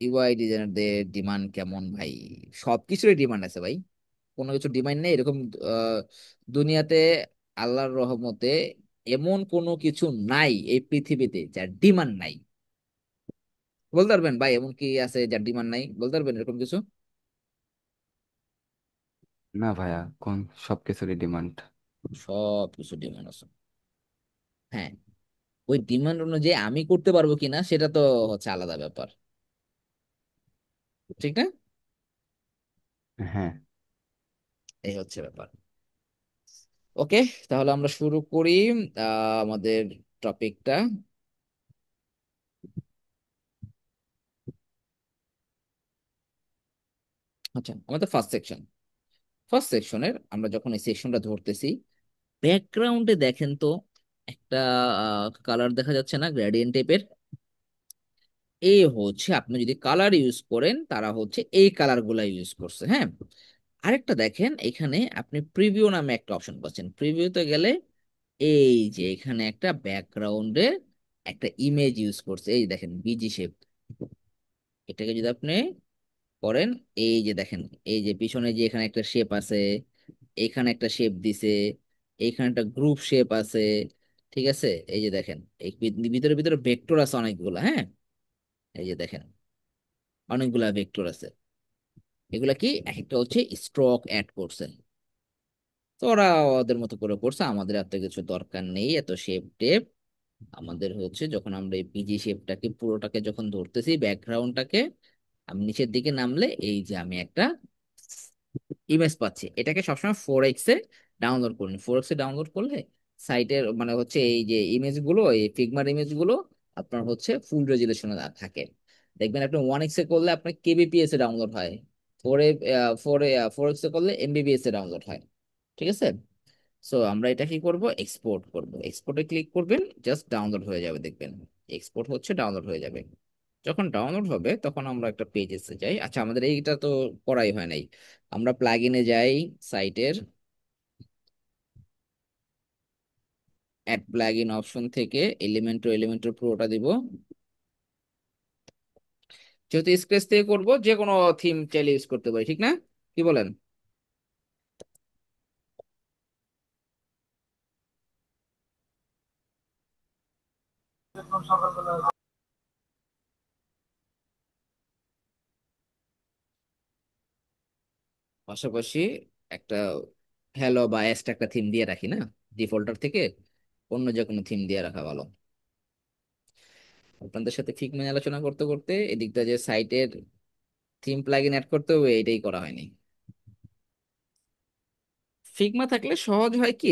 S2: ইউআই ডিজাইনারদের ডিমান্ড কেমন ভাই? সবকিছুরই ডিমান্ড আছে ভাই, কোনো কিছু ডিমান্ড নেই এরকম আহ, দুনিয়াতে আল্লাহর রহমতে এমন কোনো কিছু নাই এই পৃথিবীতে যার ডিমান্ড নাই। বলতে পারবেন ভাই এমন কি আছে যার ডিমান্ড নাই, বলতে পারবেন এরকম কিছু?
S3: না ভাইয়া, কোন সবকিছুরই ডিমান্ড।
S2: সব কিছু ডিমান্ড আছে। হ্যাঁ, ওই ডিমান্ড অনুযায়ী আমি করতে পারবো কিনা সেটা তো হচ্ছে আলাদা ব্যাপার, ঠিক না?
S3: হ্যাঁ।
S2: এই হচ্ছে ব্যাপার। ওকে, তাহলে আমরা শুরু করি আমাদের টপিকটা। আচ্ছা, আমাদের ফার্স্ট সেকশনের আমরা যখন এই সেকশনটা ধরতেছি, ব্যাকগ্রাউন্ডে দেখেন তো একটা কালার দেখা যাচ্ছে না, গ্রেডিয়েন্ট টাইপের। এই হচ্ছে আপনি যদি কালার ইউজ করেন তারা হচ্ছে এই কালার গুলা ইউজ করছে, হ্যাঁ। আরেকটা দেখেন, এখানে আপনি প্রিভিউ নামে একটা অপশন পাচ্ছেন। প্রিভিউতে গেলে এই যে এখানে একটা ব্যাকগ্রাউন্ডের একটা ইমেজ ইউজ করছে, এই দেখেন বিজি শেপ। এটাকে যদি আপনি করেন, এই যে দেখেন, এই যে পিছনে যে এখানে একটা শেপ আছে, এখানে একটা শেপ দিছে, এইখানে একটা গ্রুপ শেপ আছে, ঠিক আছে। এই যে দেখেন, এই ভিতরে ভিতরে ভেক্টর আছে অনেকগুলা, হ্যাঁ। এই যে দেখেন অনেকগুলা ভেক্টর আছে। এগুলা কি এক একটা হচ্ছে স্ট্রোক অ্যাড করছে। তো ওরা ওদের মতো করে করছে, আমাদের এত কিছু দরকার নেই, এত শেপ টেপ। আমাদের হচ্ছে যখন আমরা এই পিজি শেপটাকে পুরোটাকে যখন ধরতেছি ব্যাকগ্রাউন্ডটাকে, আমি নিচের দিকে নামলে এই যে আমি একটা ইমেজ পাচ্ছি। এটাকে সবসময় 4x এ ডাউনলোড করুন। 4x এ ডাউনলোড করলে সাইটের মানে হচ্ছে এই যে ইমেজ গুলো, এই ফিগমার ইমেজ গুলো আপনার হচ্ছে ফুল রেজুলেশনে থাকে। দেখবেন আপনি 1x এ করলে আপনার কেবিপিএস এ ডাউনলোড হয়, ফোর এক্স এ করলে এমবিবিএস এ ডাউনলোড হয়, ঠিক আছে। সো আমরা এটা কি করব, এক্সপোর্ট করব। এক্সপোর্টে ক্লিক করবেন, জাস্ট ডাউনলোড হয়ে যাবে, দেখবেন এক্সপোর্ট হচ্ছে, ডাউনলোড হয়ে যাবে। যখন ডাউনলোড হবে তখন আমরা একটা পেজে যাই। আচ্ছা, আমাদের এইটা তো করাই হয় নাই। আমরা প্লাগইনে যাই, সাইটের অ্যাড প্লাগইন অপশন থেকে এলিমেন্টর পুরোটা দিব। যেহেতু স্ক্র্যাচ থেকে করবো, যে কোনো থিম চাইলে ইউজ করতে পারি, ঠিক না? কি বলেন? পাশাপাশি একটা হ্যালো বা এস্ট একটা থিম দিয়ে রাখি না, ডিফল্টার থেকে অন্য যে কোনো থিম দিয়ে রাখা ভালো। আপনাদের সাথে ঠিক নিয়ে আলোচনা করতে করতে এদিকটা যে সাইটের থিম প্লাগইন অ্যাড করতে হবে এটাই করা হয়নি। ফিগমা থাকলে সহজ হয় কি,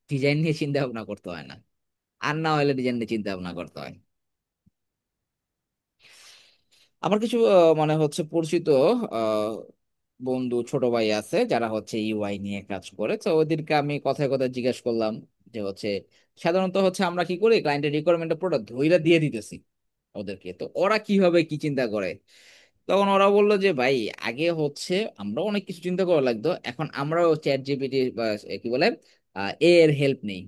S2: ডিজাইন নিয়ে চিন্তা ভাবনা করতে হয় না, আর না হলে ডিজাইন নিয়ে চিন্তা ভাবনা করতে হয়। আমার কিছু মানে হচ্ছে পরিচিত আহ, বন্ধু ছোট ভাই আছে যারা হচ্ছে ইউআই নিয়ে কাজ করে, তো ওদেরকে আমি কথায় কথায় জিজ্ঞেস করলাম যে হচ্ছে সাধারণত হচ্ছে আমরা কি করি, ক্লায়েন্টের রিকোয়ারমেন্ট পুরোটা ধইরা দিয়ে দিতেছি ওদেরকে, তো ওরা কিভাবে কি চিন্তা করে। তখন ওরা বললো যে ভাই, আগে হচ্ছে আমরা অনেক কিছু চিন্তা করা লাগতো, এখন আমরাও চ্যাট জিপিটি বা কি বলে এর হেল্প নেই,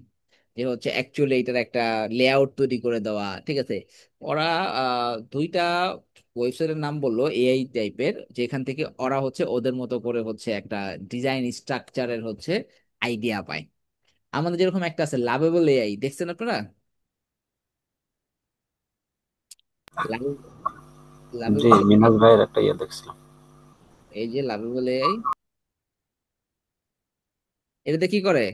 S2: যে হচ্ছে অ্যাকচুয়ালি এটার একটা লেআউট তৈরি করে দেওয়া, ঠিক আছে। ওরা দুইটা ওয়েবসাইটের নাম বললো এআই টাইপের, যেখান থেকে ওরা হচ্ছে ওদের মতো করে হচ্ছে একটা ডিজাইন স্ট্রাকচারের হচ্ছে আইডিয়া পায়। আমাদের যেরকম একটা আছে লাভেবল এআই, দেখছেন আপনারা?
S3: জি,
S2: লাভেবল,
S3: মিনাজ ভাইয়ের একটা ইয়ে দেখছিলাম।
S2: এই যে লাভেবল এআই, এটাতে কি করে,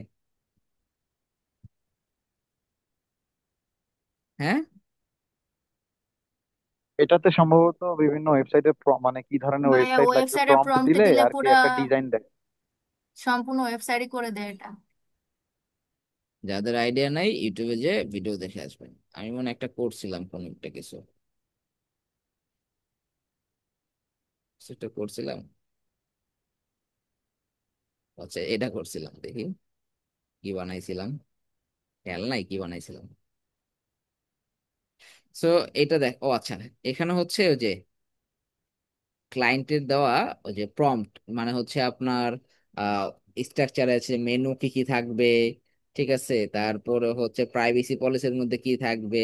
S2: হ্যাঁ?
S6: এটাতে সম্ভবত বিভিন্ন ওয়েবসাইটে মানে কি ধরনের
S4: ভাইয়া
S6: ওয়েবসাইট লাগবে
S4: ওয়েবসাইটের
S6: প্রম্পট
S4: প্রম্পটে
S6: দিলে
S4: দিলে
S6: আর কি
S4: পুরা
S6: একটা ডিজাইন দেয়।
S4: সম্পূর্ণ ওয়েবসাইটই করে দেয় এটা।
S2: যাদের আইডিয়া নাই ইউটিউবে যে ভিডিও দেখে আসবেন। আমি মনে হয় একটা করছিলাম কোন একটা কিছু, সেটা করছিলাম। আচ্ছা, এটা করছিলাম, দেখি কি বানাইছিলাম, খেয়াল নাই কি বানাইছিলাম। সো এটা দেখ, ও আচ্ছা, এখানে হচ্ছে ওই যে ক্লায়েন্টের দেওয়া ওই যে প্রম্পট, মানে হচ্ছে আপনার স্ট্রাকচার আছে, মেনু কি কি থাকবে, ঠিক আছে, তারপরে হচ্ছে প্রাইভেসি পলিসির মধ্যে কি থাকবে,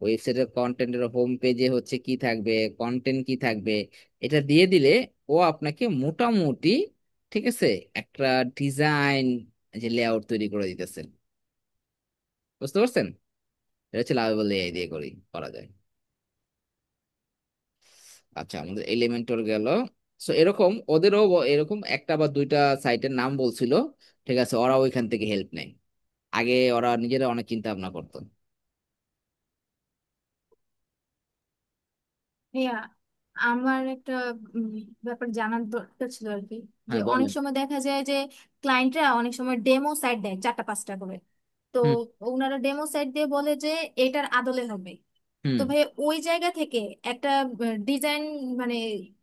S2: ওয়েবসাইটের কন্টেন্টের হোম পেজে হচ্ছে কি থাকবে, কন্টেন্ট কি থাকবে, এটা দিয়ে দিলে ও আপনাকে মোটামুটি, ঠিক আছে, একটা ডিজাইন যে লেআউট তৈরি করে দিতেছে। বুঝতে পারছেন? এটা হচ্ছে লাভেবল এআই দিয়ে করা যায়। আচ্ছা, আমাদের এলিমেন্টর গেল। সো এরকম ওদেরও এরকম একটা বা দুইটা সাইটের নাম বলছিল, ঠিক আছে, ওরা ওইখান থেকে হেল্প নেয়। আগে ওরা নিজেরা অনেক চিন্তা ভাবনা করতো।
S4: ভাইয়া, আমার একটা উম, ব্যাপার জানার দরকার ছিল আর কি। যে
S2: হ্যাঁ,
S4: অনেক
S2: বলেন।
S4: সময় দেখা যায় যে ক্লায়েন্টরা অনেক সময় ডেমো সাইট দেয় 4টা 5টা করে। তো
S2: হুম।
S4: ওনারা ডেমো সাইট দিয়ে বলে যে এটার আদলে হবে।
S2: হুম।
S4: তো ভাই ওই জায়গা থেকে একটা ডিজাইন মানে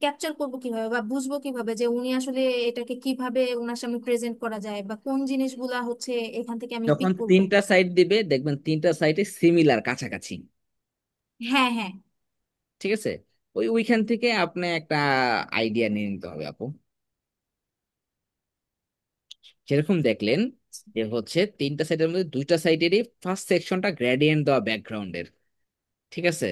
S4: ক্যাপচার করবো কিভাবে বা বুঝবো কিভাবে যে উনি আসলে এটাকে কিভাবে ওনার সামনে প্রেজেন্ট করা যায় বা কোন জিনিসগুলা হচ্ছে এখান থেকে আমি
S2: যখন
S4: পিক করবো?
S2: তিনটা সাইট দিবে দেখবেন তিনটা সাইটে সিমিলার, কাছাকাছি।
S4: হ্যাঁ, হ্যাঁ।
S2: ঠিক আছে, ওইখান থেকে আপনি একটা আইডিয়া নিয়ে নিতে হবে আপু। যেরকম দেখলেন যে হচ্ছে তিনটা সাইটের মধ্যে দুইটা সাইডেরই ফার্স্ট সেকশনটা গ্রেডিয়েন্ট দেওয়া ব্যাকগ্রাউন্ডের। ঠিক আছে,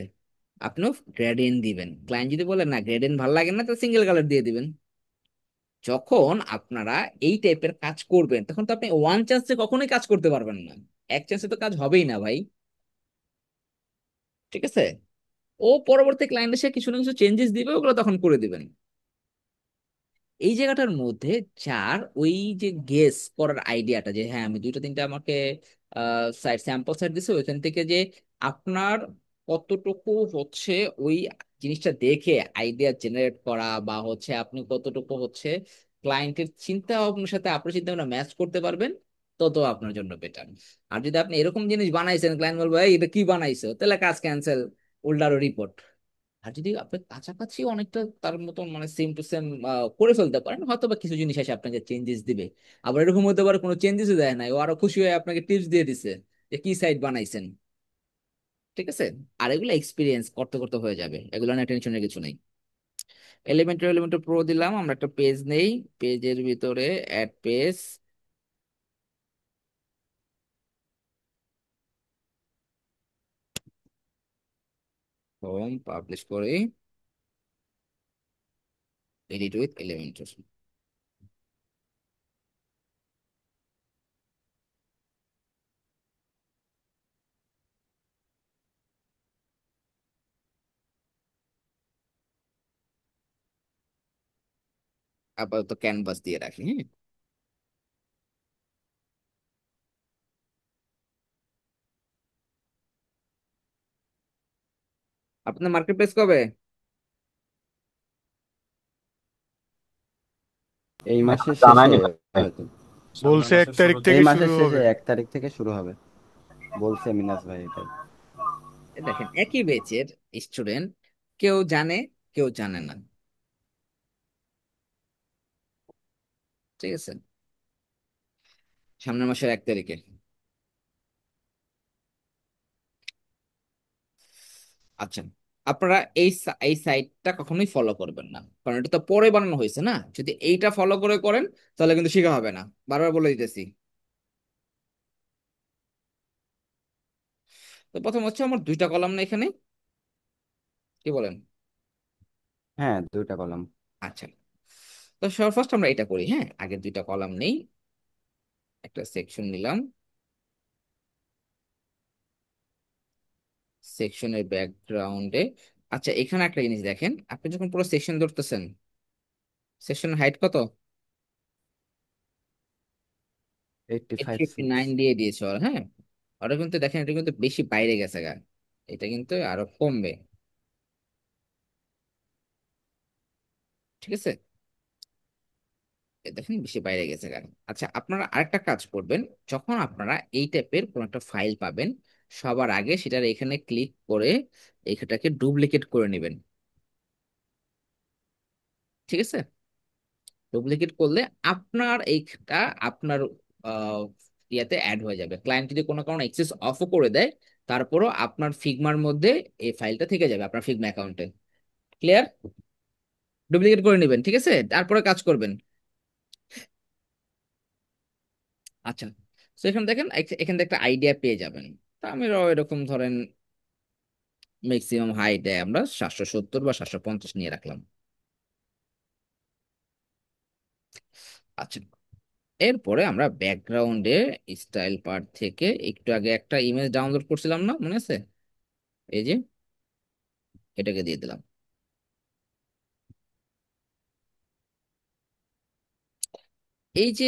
S2: আপনিও গ্রেডিয়েন্ট দিবেন। ক্লায়েন্ট যদি বলে না গ্রেডিয়েন্ট ভালো লাগে না, তো সিঙ্গেল কালার দিয়ে দিবেন। যখন আপনারা এই টাইপের কাজ করবেন তখন তো আপনি ওয়ান চান্সে কখনোই কাজ করতে পারবেন না। এক চান্সে তো কাজ হবেই না ভাই। ঠিক আছে, ও পরবর্তী ক্লায়েন্ট এসে কিছু না কিছু চেঞ্জেস দিবে, ওগুলো তখন করে দিবেন। এই জায়গাটার মধ্যে যার ওই যে গেস করার আইডিয়াটা, যে হ্যাঁ আমি দুইটা তিনটা আমাকে সাইট স্যাম্পল সাইট দিছে, ওইখান থেকে যে আপনার কতটুকু হচ্ছে ওই জিনিসটা দেখে আইডিয়া জেনারেট করা, বা হচ্ছে আপনি কতটুকু হচ্ছে ক্লায়েন্টের চিন্তা ভাবনার সাথে আপনার চিন্তা ভাবনা ম্যাচ করতে পারবেন, তত আপনার জন্য বেটার। আর যদি আপনি এরকম জিনিস বানাইছেন, ক্লায়েন্ট বলবো এই এটা কি বানাইছো, তাহলে কাজ ক্যান্সেল, উল্টারও রিপোর্ট। আর যদি আপনি কাছাকাছি অনেকটা তার মতন মানে সেম টু সেম করে ফেলতে পারেন, হয়তো বা কিছু জিনিস এসে আপনাকে চেঞ্জেস দিবে। আবার এরকম হতে পারে কোনো চেঞ্জেসই দেয় নাই, ও আরো খুশি হয়ে আপনাকে টিপস দিয়ে দিছে যে কি সাইট বানাইছেন। ঠিক আছে, আর এগুলো এক্সপিরিয়েন্স করতে করতে হয়ে যাবে, এগুলো নিয়ে টেনশনের কিছু নেই। এলিমেন্টর প্রো দিলাম, আমরা একটা পেজ নেই। পেজের ভিতরে অ্যাড পেজ, হোম পাবলিশ করি, এডিট উইথ এলিমেন্টর। আপাতত ক্যানভাস দিয়ে রাখি, হ্যাঁ। আপনার মার্কেট প্লেস কবে?
S3: এই
S6: এখন
S3: মাসের শেষে
S6: জানায়নি ভাই।
S3: হয়তো।
S1: বলছে 1 তারিখ
S3: এই
S1: থেকে
S3: মাসের
S1: শুরু
S3: শেষে
S1: হবে।
S3: 1 তারিখ থেকে শুরু হবে বলছে মিনাজ ভাই এটাই।
S2: দেখেন একই ব্যাচের স্টুডেন্ট, কেউ জানে কেউ জানে না। ঠিক আছে, সামনের মাসের 1 তারিখে। আচ্ছা, আপনারা এই সাইটটা কখনোই ফলো করবেন না, কারণ এটা তো পরে বানানো হয়েছে না। যদি এইটা ফলো করে করেন তাহলে কিন্তু শেখা হবে না, বারবার বলে দিতেছি। তো প্রথম হচ্ছে আমার দুইটা কলাম না এখানে, কি বলেন?
S3: হ্যাঁ, 2টা কলাম।
S2: আচ্ছা, তো সবার ফার্স্ট আমরা এটা করি, হ্যাঁ। আগে দুইটা কলাম নেই, একটা সেকশন নিলাম, সেকশনের ব্যাকগ্রাউন্ডে। আচ্ছা, এখানে একটা জিনিস দেখেন, আপনি যখন পুরো সেকশন ধরতেছেন, সেকশন হাইট কত?
S3: 85 পিক্স।
S2: 859 দিয়ে দিয়েছে ওরা, হ্যাঁ। ওরা কিন্তু দেখেন এটা কিন্তু বেশি বাইরে গেছে গা, এটা কিন্তু আরো কমবে। ঠিক আছে, দেখেন বেশি বাইরে গেছে গা। আচ্ছা, আপনারা আরেকটা কাজ করবেন, যখন আপনারা এই টাইপের কোন একটা ফাইল পাবেন, সবার আগে সেটার এখানে ক্লিক করে এটাকে ডুপ্লিকেট করে নেবেন। ঠিক আছে, ডুপ্লিকেট করলে আপনার এইটা আপনার আহ, ইয়াতে অ্যাড হয়ে যাবে। ক্লায়েন্ট যদি কোনো কারণে অ্যাক্সেস অফও করে দেয়, তারপরও আপনার ফিগমার মধ্যে এই ফাইলটা থেকে যাবে আপনার ফিগমা অ্যাকাউন্টে। ক্লিয়ার? ডুপ্লিকেট করে নেবেন, ঠিক আছে, তারপরে কাজ করবেন। আচ্ছা, তো এখানে দেখেন এখান থেকে একটা আইডিয়া পেয়ে যাবেন। তা আমি এরকম ধরেন ম্যাক্সিমাম হাইট আমরা 770 বা 750 নিয়ে রাখলাম। আচ্ছা, এরপরে আমরা ব্যাকগ্রাউন্ডে স্টাইল পার্ট থেকে একটু আগে একটা ইমেজ ডাউনলোড করছিলাম না, মনে আছে? এই যে এটাকে দিয়ে দিলাম। এই যে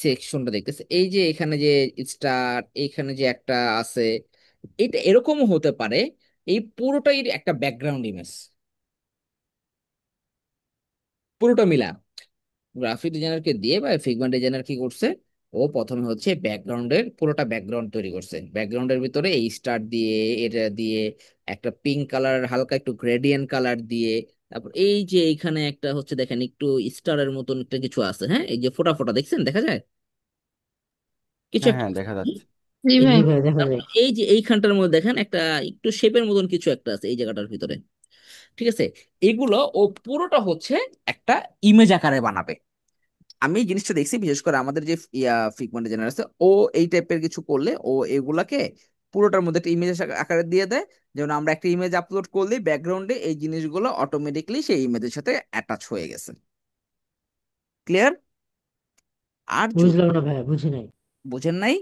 S2: সেকশনটা দেখতেছে, এই যে এখানে যে স্টার, এখানে যে একটা আছে, এটা এরকমও হতে পারে এই পুরোটাই একটা ব্যাকগ্রাউন্ড ইমেজ, পুরোটা মিলা। গ্রাফিক ডিজাইনারকে দিয়ে বা ফিগমা ডিজাইনার কি করছে, ও প্রথমে হচ্ছে ব্যাকগ্রাউন্ডের পুরোটা ব্যাকগ্রাউন্ড তৈরি করছে, ব্যাকগ্রাউন্ডের ভিতরে এই স্টার দিয়ে, এটা দিয়ে একটা পিঙ্ক কালার, হালকা একটু গ্রেডিয়েন্ট কালার দিয়ে, তারপর এই যে এইখানে একটা হচ্ছে দেখেন একটু স্টারের মতন একটা কিছু আছে, হ্যাঁ এই যে ফোটা ফোটা দেখছেন, দেখা যায় কিছু
S3: হ্যাঁ
S2: একটা।
S3: হ্যাঁ, দেখা
S2: হুম?
S3: যাচ্ছে।
S9: জি
S2: এই
S8: জি
S9: ভাই।
S8: ভাই দেখা
S2: তারপর
S8: যায়।
S2: এই যে এইখানটার মধ্যে দেখেন একটা একটু শেপের মতন কিছু একটা আছে এই জায়গাটার ভিতরে, ঠিক আছে। এগুলো ও পুরোটা হচ্ছে একটা ইমেজ আকারে বানাবে। আমি এই জিনিসটা দেখছি, বিশেষ করে আমাদের যে ফিগমা ডিজাইনার আছে, ও এই টাইপের কিছু করলে ও এগুলাকে পুরোটার মধ্যে একটা ইমেজ আকারে দিয়ে দেয়। যেমন আমরা একটা ইমেজ আপলোড করলে ব্যাকগ্রাউন্ডে এই জিনিসগুলো অটোমেটিকলি সেই ইমেজের সাথে অ্যাটাচ হয়ে গেছে। ক্লিয়ার? আর যদি
S8: বুঝলাম না ভাইয়া, বুঝি নাই।
S2: বুঝেন নাই,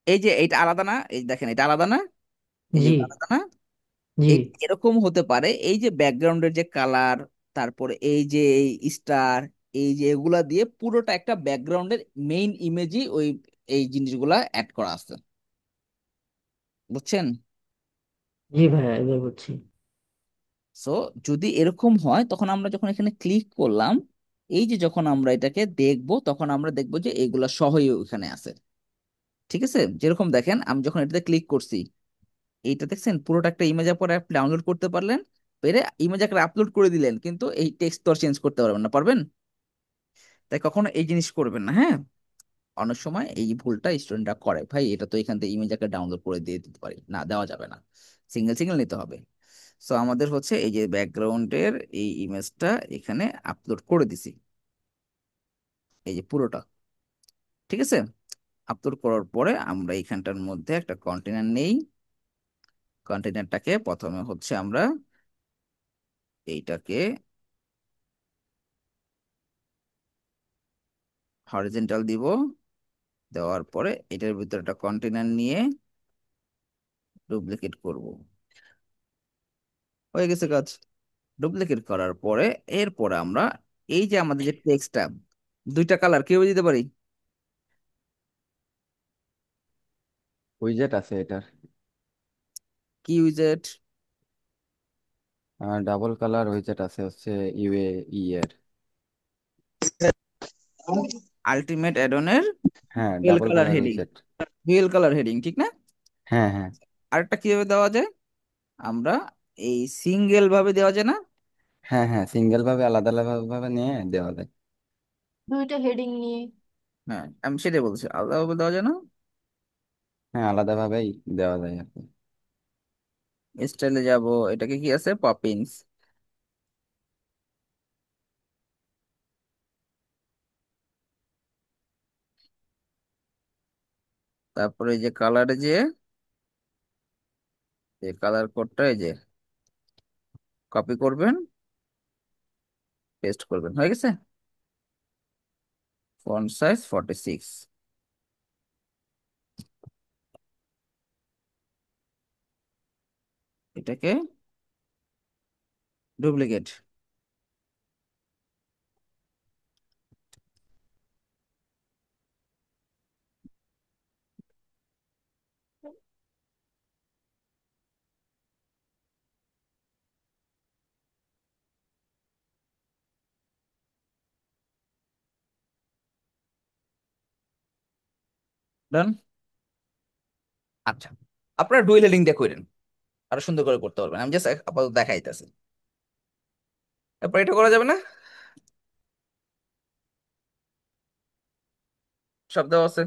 S2: এই যে এইটা আলাদা না, এই দেখেন এটা আলাদা না, এই যে
S8: জি।
S2: এটা আলাদা না,
S8: জি।
S2: এই এরকম হতে পারে এই যে ব্যাকগ্রাউন্ডের যে কালার, তারপরে এই যে স্টার, এই যে এগুলা দিয়ে পুরোটা একটা ব্যাকগ্রাউন্ডের মেইন ইমেজই ওই এই জিনিসগুলা অ্যাড করা আছে, বুঝছেন?
S8: জি ভাইয়া, এবার বুঝছি।
S2: সো যদি এরকম হয়, তখন আমরা যখন এখানে ক্লিক করলাম, এই যে যখন আমরা এটাকে দেখব, তখন আমরা দেখব যে এগুলা সহই ওখানে আছে। ঠিক আছে, যেরকম দেখেন আমি যখন এটাতে ক্লিক করছি, এইটা দেখছেন পুরোটা একটা ইমেজ পরে আপনি ডাউনলোড করতে পারলেন, পেরে ইমেজ আকারে আপলোড করে দিলেন, কিন্তু এই টেক্সট তো চেঞ্জ করতে পারবেন না, পারবেন? তাই কখনো এই জিনিস করবেন না, হ্যাঁ। অনেক সময় এই ভুলটা স্টুডেন্টরা করে, ভাই এটা তো এখান থেকে ইমেজ আকারে ডাউনলোড করে দিয়ে দিতে পারি না, দেওয়া যাবে না, সিঙ্গেল সিঙ্গেল নিতে হবে। সো আমাদের হচ্ছে এই যে ব্যাকগ্রাউন্ডের এই ইমেজটা এখানে আপলোড করে দিছি, এই যে পুরোটা, ঠিক আছে। আপলোড করার পরে আমরা এইখানটার মধ্যে একটা কন্টেনার নেই, কন্টেনারটাকে প্রথমে হচ্ছে আমরা এইটাকে হরিজন্টাল দিব, দেওয়ার পরে এটার ভিতরে একটা কন্টেনার নিয়ে ডুপ্লিকেট করব, হয়ে গেছে কাজ। ডুপ্লিকেট করার পরে এরপরে আমরা এই যে আমাদের যে টেক্সটটা, দুইটা কালার কিভাবে দিতে পারি?
S3: উইজেট আছে এটার,
S2: কি উইজেট?
S3: ডাবল কালার উইজেট আছে হচ্ছে ইউএই এর।
S2: আলটিমেট অ্যাডনের
S3: হ্যাঁ,
S2: dual
S3: double
S2: colour
S3: colour
S2: heading,
S3: উইজেট।
S2: ডুয়েল কালার হেডিং, ঠিক না?
S3: হ্যাঁ হ্যাঁ।
S2: আরেকটা কিভাবে দেওয়া যায়, আমরা এই সিঙ্গেল ভাবে দেওয়া যায় না?
S3: হ্যাঁ হ্যাঁ, সিঙ্গেল ভাবে আলাদা আলাদা ভাবে নিয়ে দেওয়া যায়।
S4: দুইটা হেডিং নিয়ে।
S2: হ্যাঁ আমি সেটাই বলছি, আলাদাভাবে দেওয়া যায় না?
S3: হ্যাঁ, আলাদা ভাবেই দেওয়া যায় আর কি।
S2: স্টাইলে যাব, এটাকে কি আছে, পপিন্স, তারপরে এই যে কালারে যে কালার কোডটা এই যে কপি করবেন, পেস্ট করবেন, হয়ে গেছে। ফন্ট সাইজ 46, এটাকে ডুপ্লিকেট, ডান। আচ্ছা, আপনারা ডুয়েল হেডিং দিয়ে করেন, আরো সুন্দর করে করতে পারবেন, আমি জাস্ট আপাতত দেখাইতেছি। তারপর এটা করা যাবে না, সব দেওয়া আছে।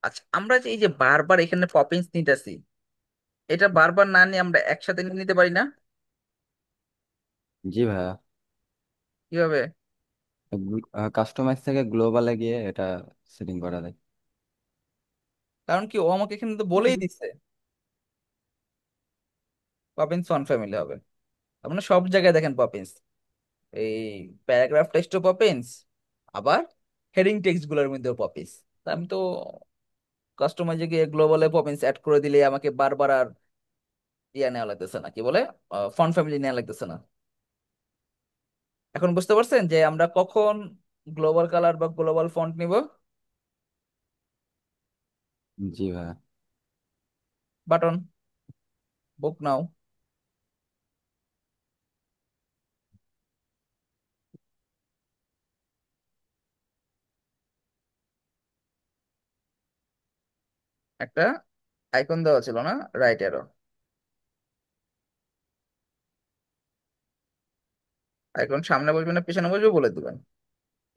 S2: আচ্ছা, আমরা যে এই যে বারবার এখানে পপিংস নিতেছি, এটা বারবার না নিয়ে আমরা একসাথে নিয়ে নিতে পারি না?
S3: জি ভাইয়া,
S2: কিভাবে?
S3: কাস্টমাইজ থেকে গ্লোবালে গিয়ে এটা সেটিং করা যায়।
S2: কারণ কি, ও আমাকে এখানে তো বলেই দিচ্ছে পপিন্স ওয়ান ফ্যামিলি হবে, তার মানে সব জায়গায় দেখেন পপিন্স, এই প্যারাগ্রাফ টেক্সটও পপিন্স, আবার হেডিং টেক্সট গুলোর মধ্যে পপিস। আমি তো কাস্টমাইজে গিয়ে গ্লোবালে পপিন্স অ্যাড করে দিলে আমাকে বারবার আর ইয়া নেওয়া লাগতেছে না, কি বলে, ফন্ট ফ্যামিলি নেওয়া লাগতেছে না। এখন বুঝতে পারছেন যে আমরা কখন গ্লোবাল কালার বা গ্লোবাল ফন্ট নিব?
S3: জি ভাইয়া।
S2: বাটন, বুক নাও। একটা আইকন দেওয়া ছিল না, রাইট অ্যারো। আইকন সামনে বসবে না পিছনে বসবে বলে দিবেন।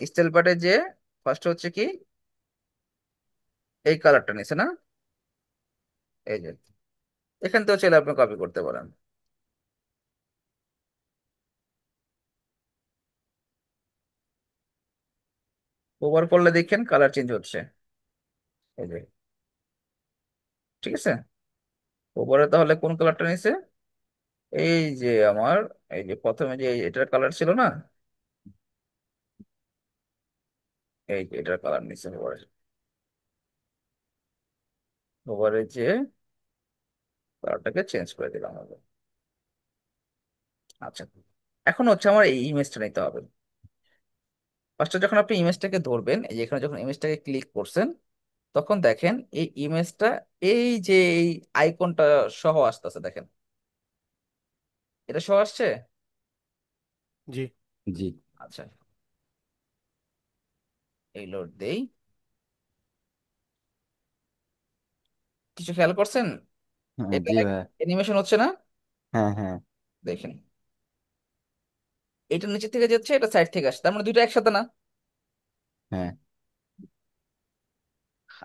S2: স্টাইল পার্টে যে ফার্স্ট হচ্ছে কি, এই কালারটা নিছে না, এই যে, এখান থেকে চাইলে আপনি কপি করতে পারেন। ওভার করলে দেখেন কালার চেঞ্জ হচ্ছে, এই যে, ঠিক আছে। ওভারে তাহলে কোন কালারটা নিছে? এই যে আমার, এই যে প্রথমে যে এটার কালার ছিল না, এই যে এটার কালার নিছে ওভারে। ওভারে যে কালারটাকে চেঞ্জ করে দিলাম আমরা। আচ্ছা, এখন হচ্ছে আমার এই ইমেজটা নিতে হবে। ফার্স্টে যখন আপনি ইমেজটাকে ধরবেন, এই যে এখানে যখন ইমেজটাকে ক্লিক করছেন, তখন দেখেন এই ইমেজটা, এই যে এই আইকনটা সহ আসতেছে, দেখেন এটা সহ আসছে।
S1: জি।
S3: জি।
S2: আচ্ছা, এই লোড দেই। কিছু খেয়াল করছেন?
S3: হ্যাঁ
S2: এটা
S3: জি ভাইয়া।
S2: অ্যানিমেশন হচ্ছে না?
S3: হ্যাঁ হ্যাঁ।
S2: দেখেন, এটা নিচে থেকে যাচ্ছে, এটা সাইড থেকে আসছে, তার মানে দুটো একসাথে না?
S3: হ্যাঁ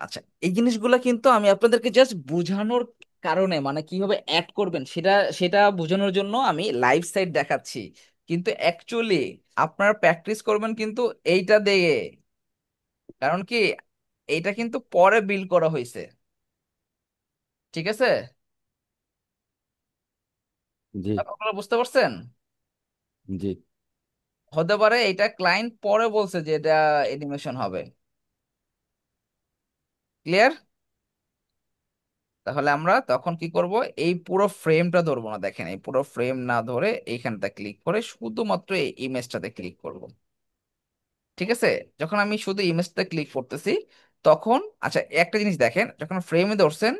S2: আচ্ছা, এই জিনিসগুলা কিন্তু আমি আপনাদেরকে জাস্ট বোঝানোর কারণে, মানে কিভাবে অ্যাড করবেন সেটা সেটা বোঝানোর জন্য আমি লাইভ সাইট দেখাচ্ছি। কিন্তু অ্যাকচুয়ালি আপনারা প্র্যাকটিস করবেন কিন্তু এইটা দিয়ে। কারণ কি, এইটা কিন্তু পরে বিল্ড করা হয়েছে, ঠিক আছে?
S3: জি।
S2: আপনারা বুঝতে পারছেন?
S3: জি।
S2: হতে পারে এটা ক্লায়েন্ট পরে বলছে যে এটা অ্যানিমেশন হবে। ক্লিয়ার? তাহলে আমরা তখন কি করব, এই পুরো ফ্রেমটা ধরবো না, দেখেন এই পুরো ফ্রেম না ধরে এইখানটা ক্লিক করে শুধুমাত্র এই ইমেজটাতে ক্লিক করব। ঠিক আছে? যখন আমি শুধু ইমেজটা ক্লিক করতেছি তখন, আচ্ছা একটা জিনিস দেখেন, যখন ফ্রেমে ধরছেন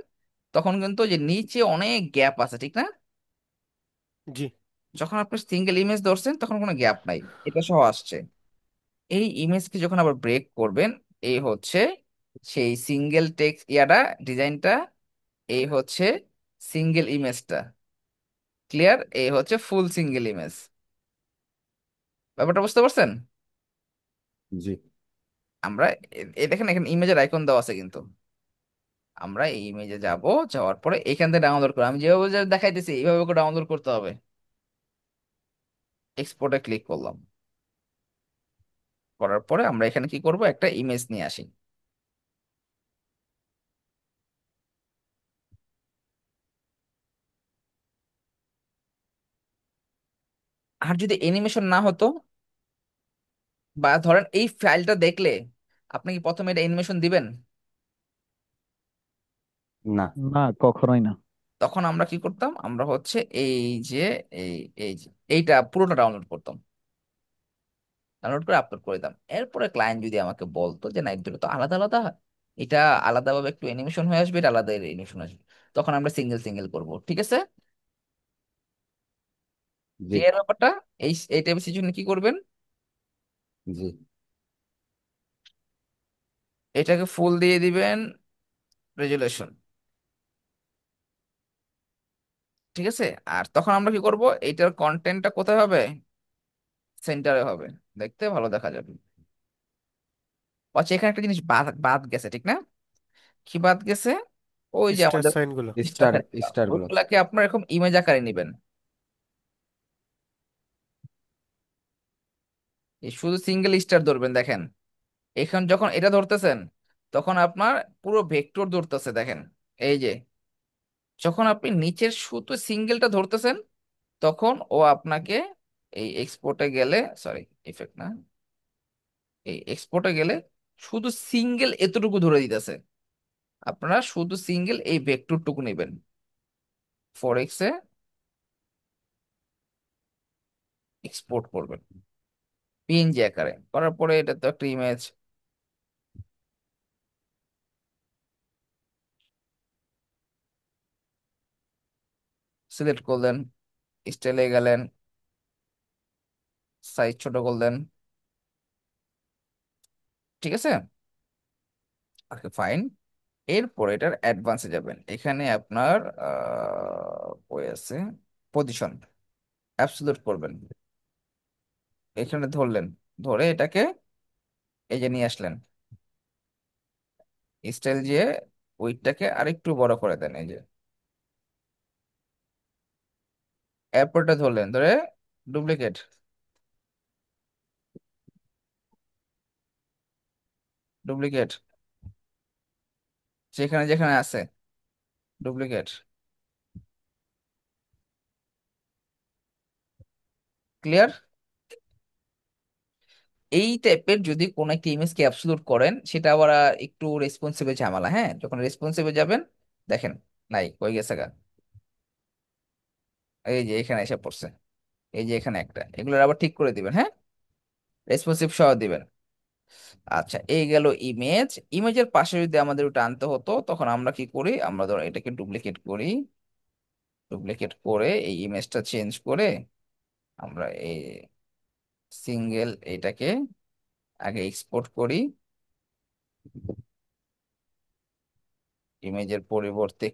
S2: তখন কিন্তু যে নিচে অনেক গ্যাপ আছে, ঠিক না?
S1: জি।
S2: যখন আপনি সিঙ্গেল ইমেজ ধরছেন তখন কোনো গ্যাপ নাই, এটা সহ আসছে। এই ইমেজকে যখন আবার ব্রেক করবেন, এই হচ্ছে সেই সিঙ্গেল টেক্সট ইয়াটা, ডিজাইনটা, এই হচ্ছে সিঙ্গেল ইমেজটা। ক্লিয়ার? এই হচ্ছে ফুল সিঙ্গেল ইমেজ। ব্যাপারটা বুঝতে পারছেন?
S3: জি।
S2: আমরা এই দেখেন এখানে ইমেজের আইকন দেওয়া আছে কিন্তু। আমরা এই ইমেজে যাব, যাওয়ার পরে এখান থেকে ডাউনলোড করে, আমি যেভাবে যে দেখাইতেছি এইভাবে করে ডাউনলোড করতে হবে। এক্সপোর্টে ক্লিক করলাম, করার পরে আমরা এখানে কি করব, একটা ইমেজ নিয়ে আসি। আর যদি অ্যানিমেশন না হতো, বা ধরেন এই ফাইলটা দেখলে আপনি কি প্রথমে এটা অ্যানিমেশন দিবেন?
S3: না।
S6: না, কখনোই না।
S2: তখন আমরা কি করতাম, আমরা হচ্ছে এই যে, এই এই যে এইটা পুরোটা ডাউনলোড করতাম, ডাউনলোড করে আপলোড করে দিতাম। এরপরে ক্লায়েন্ট যদি আমাকে বলতো যে না, এই দুটো তো আলাদা আলাদা, এটা আলাদাভাবে একটু অ্যানিমেশন হয়ে আসবে, এটা আলাদা অ্যানিমেশন আসবে, তখন আমরা সিঙ্গেল সিঙ্গেল করব। ঠিক আছে?
S3: জি।
S2: ক্লিয়ার ব্যাপারটা? এই টাইপের সিচুয়েশনে কি করবেন,
S3: জি।
S2: এটাকে ফুল দিয়ে দিবেন রেজুলেশন। ঠিক আছে? আর তখন আমরা কি করব, এইটার কন্টেন্টটা কোথায় হবে, সেন্টারে হবে, দেখতে ভালো দেখা যাবে। আচ্ছা, এখানে একটা জিনিস বাদ বাদ গেছে, ঠিক না? কি বাদ গেছে? ওই যে
S1: স্টার
S2: আমাদের
S1: সাইন গুলো।
S2: Star,
S3: star. স্টার গুলো।
S2: ওইগুলাকে আপনার এরকম ইমেজ আকারে নেবেন। এই শুধু সিঙ্গেল স্টার ধরবেন, দেখেন এখন যখন এটা ধরতেছেন তখন আপনার পুরো ভেক্টর ধরতেছে, দেখেন এই যে, যখন আপনি নিচের শুধু সিঙ্গেলটা ধরতেছেন তখন ও আপনাকে এই এক্সপোর্টে গেলে, সরি ইফেক্ট না, এই এক্সপোর্টে গেলে শুধু সিঙ্গেল এতটুকু ধরে দিতেছে, আপনারা শুধু সিঙ্গেল এই ভেক্টরটুকু নেবেন, 4x এ এক্সপোর্ট করবেন পিএনজি আকারে। করার পরে এটা তো একটা ইমেজ, সিলেক্ট করলেন, স্টাইলে গেলেন, সাইজ ছোট করলেন, ঠিক আছে, ওকে ফাইন। এরপর এটার অ্যাডভান্সে যাবেন, এখানে আপনার ওই আছে পজিশন, অ্যাবসলিউট করবেন, এখানে ধরলেন, ধরে এটাকে এই যে নিয়ে আসলেন, স্টাইল দিয়ে ওইটাকে আরেকটু বড় করে দেন, এই যে এরপরটা ধরলেন, ধরে ডুপ্লিকেট, ডুপ্লিকেট যেখানে যেখানে আছে, ডুপ্লিকেট, ক্লিয়ার। এই টাইপের যদি কোন একটা ইমেজকে অ্যাবসলিউট করেন, সেটা আবার একটু রেসপন্সিবল ঝামেলা। হ্যাঁ, যখন রেসপন্সিবল যাবেন, দেখেন নাই কই গেছে গা, এই যে এখানে এসে পড়ছে, এই যে এখানে একটা, এগুলোর আবার ঠিক করে দিবেন, হ্যাঁ, রেসপন্সিভ সহ দিবেন। আচ্ছা, এই গেল ইমেজ। ইমেজের পাশে যদি আমাদের ওটা আনতে হতো, তখন আমরা কি করি, আমরা ধরো এটাকে ডুপ্লিকেট করি, ডুপ্লিকেট করে এই ইমেজটা চেঞ্জ করে আমরা এই সিঙ্গেল এটাকে আগে এক্সপোর্ট করি, ইমেজের পরিবর্তে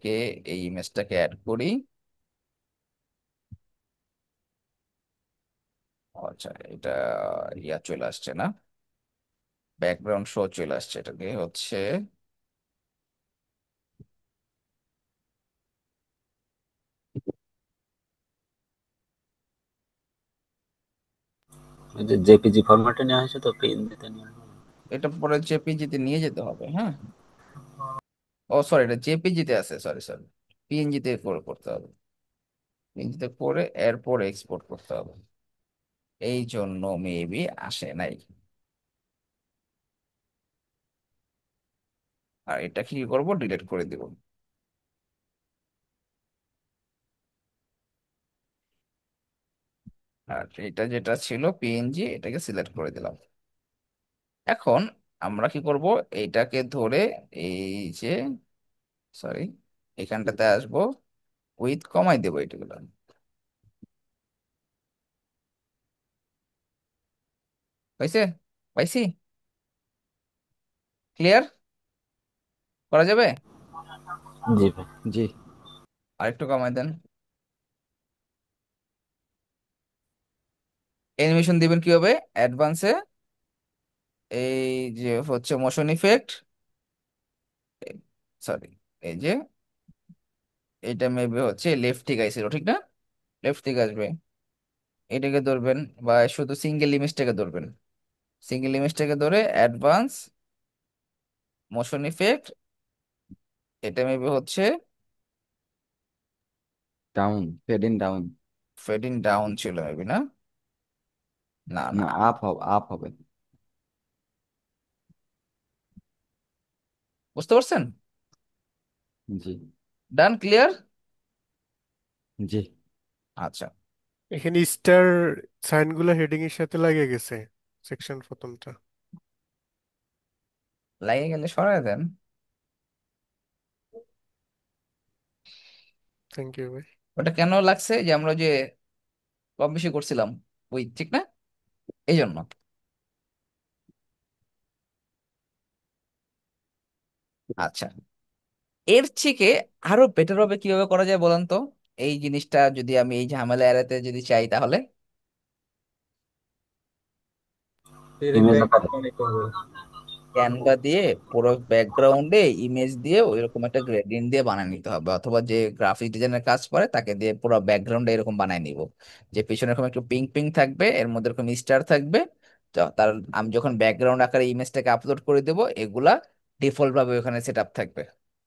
S2: এই ইমেজটাকে অ্যাড করি। আচ্ছা, এটা ইয়া চলে আসছে না, ব্যাকগ্রাউন্ড শো চলে আসছে, এটাকে হচ্ছে
S10: ওই যে জেপিজি ফরম্যাটে নেওয়া হয়েছে তো পিএনজিতে নেওয়া হয়নি।
S2: এটা পরে জেপিজিতে নিয়ে যেতে হবে, হ্যাঁ। ও সরি, এটা জেপিজিতে আছে, সরি সরি, পিএনজিতে করে করতে হবে, পিএনজিতে করে এরপরে এক্সপোর্ট করতে হবে, এই জন্য মেবি আসে নাই। আর এটা কি করব, ডিলিট করে দিব। আর এটা যেটা ছিল পিএনজি, এটাকে সিলেক্ট করে দিলাম। এখন আমরা কি করব, এইটাকে ধরে এই যে, সরি, এখানটাতে আসবো, উইথ কমাই দেবো এটাগুলো, হয়েছে, পাইছি, ক্লিয়ার, করা যাবে।
S10: জি ভাই।
S3: জি।
S2: আরেকটু কমাই দেন। অ্যানিমেশন দিবেন কিভাবে, অ্যাডভান্সে এই যে হচ্ছে মোশন ইফেক্ট, সরি, এই যে এটা মেবি হচ্ছে লেফট থেকে আইছিল, ঠিক না, লেফট থেকে আসবে, এটাকে ধরবেন, বা শুধু সিঙ্গেল ইমেজটাকে ধরবেন, সিঙ্গেল ইমেজটাকে ধরে অ্যাডভান্স মোশন ইফেক্ট, এটা মেবি হচ্ছে
S3: down, fade in down.
S2: Fading down ছিল মেবি, না, না না,
S3: না, আপ হবে, আপ হবে।
S2: বুঝতে পারছেন,
S3: জি।
S2: ডান, ক্লিয়ার।
S3: জি।
S2: আচ্ছা,
S1: এখানে স্টার সাইনগুলো হেডিং এর সাথে লাগে গেছে, সেকশন প্রথমটা।
S2: লাগে গেলে সরায় দেন।
S1: থ্যাংক ইউ ভাই।
S2: ওটা কেন লাগছে, যে আমরা যে কম বেশি করছিলাম, ওই ঠিক না, এই জন্য। আচ্ছা, এর থেকে আরো বেটার হবে কিভাবে করা যায় বলেন তো, এই জিনিসটা যদি আমি এই ঝামেলা এড়াতে যদি চাই, তাহলে
S10: ইমেজ আকারে
S2: ক্যানভা দিয়ে পুরো ব্যাকগ্রাউন্ডে ইমেজ দিয়ে ওইরকম একটা গ্রেডিয়েন্ট দিয়ে বানিয়ে নিতে হবে, অথবা যে গ্রাফিক ডিজাইনের কাজ করে তাকে দিয়ে পুরো ব্যাকগ্রাউন্ডে এরকম বানাই নিব, যে পিছনে এরকম একটু পিঙ্ক পিঙ্ক থাকবে, এর মধ্যে এরকম স্টার থাকবে। তো তার আমি যখন ব্যাকগ্রাউন্ড আকারে ইমেজটাকে আপলোড করে দেবো, এগুলা ডিফল্ট ভাবে ওখানে সেট আপ থাকবে।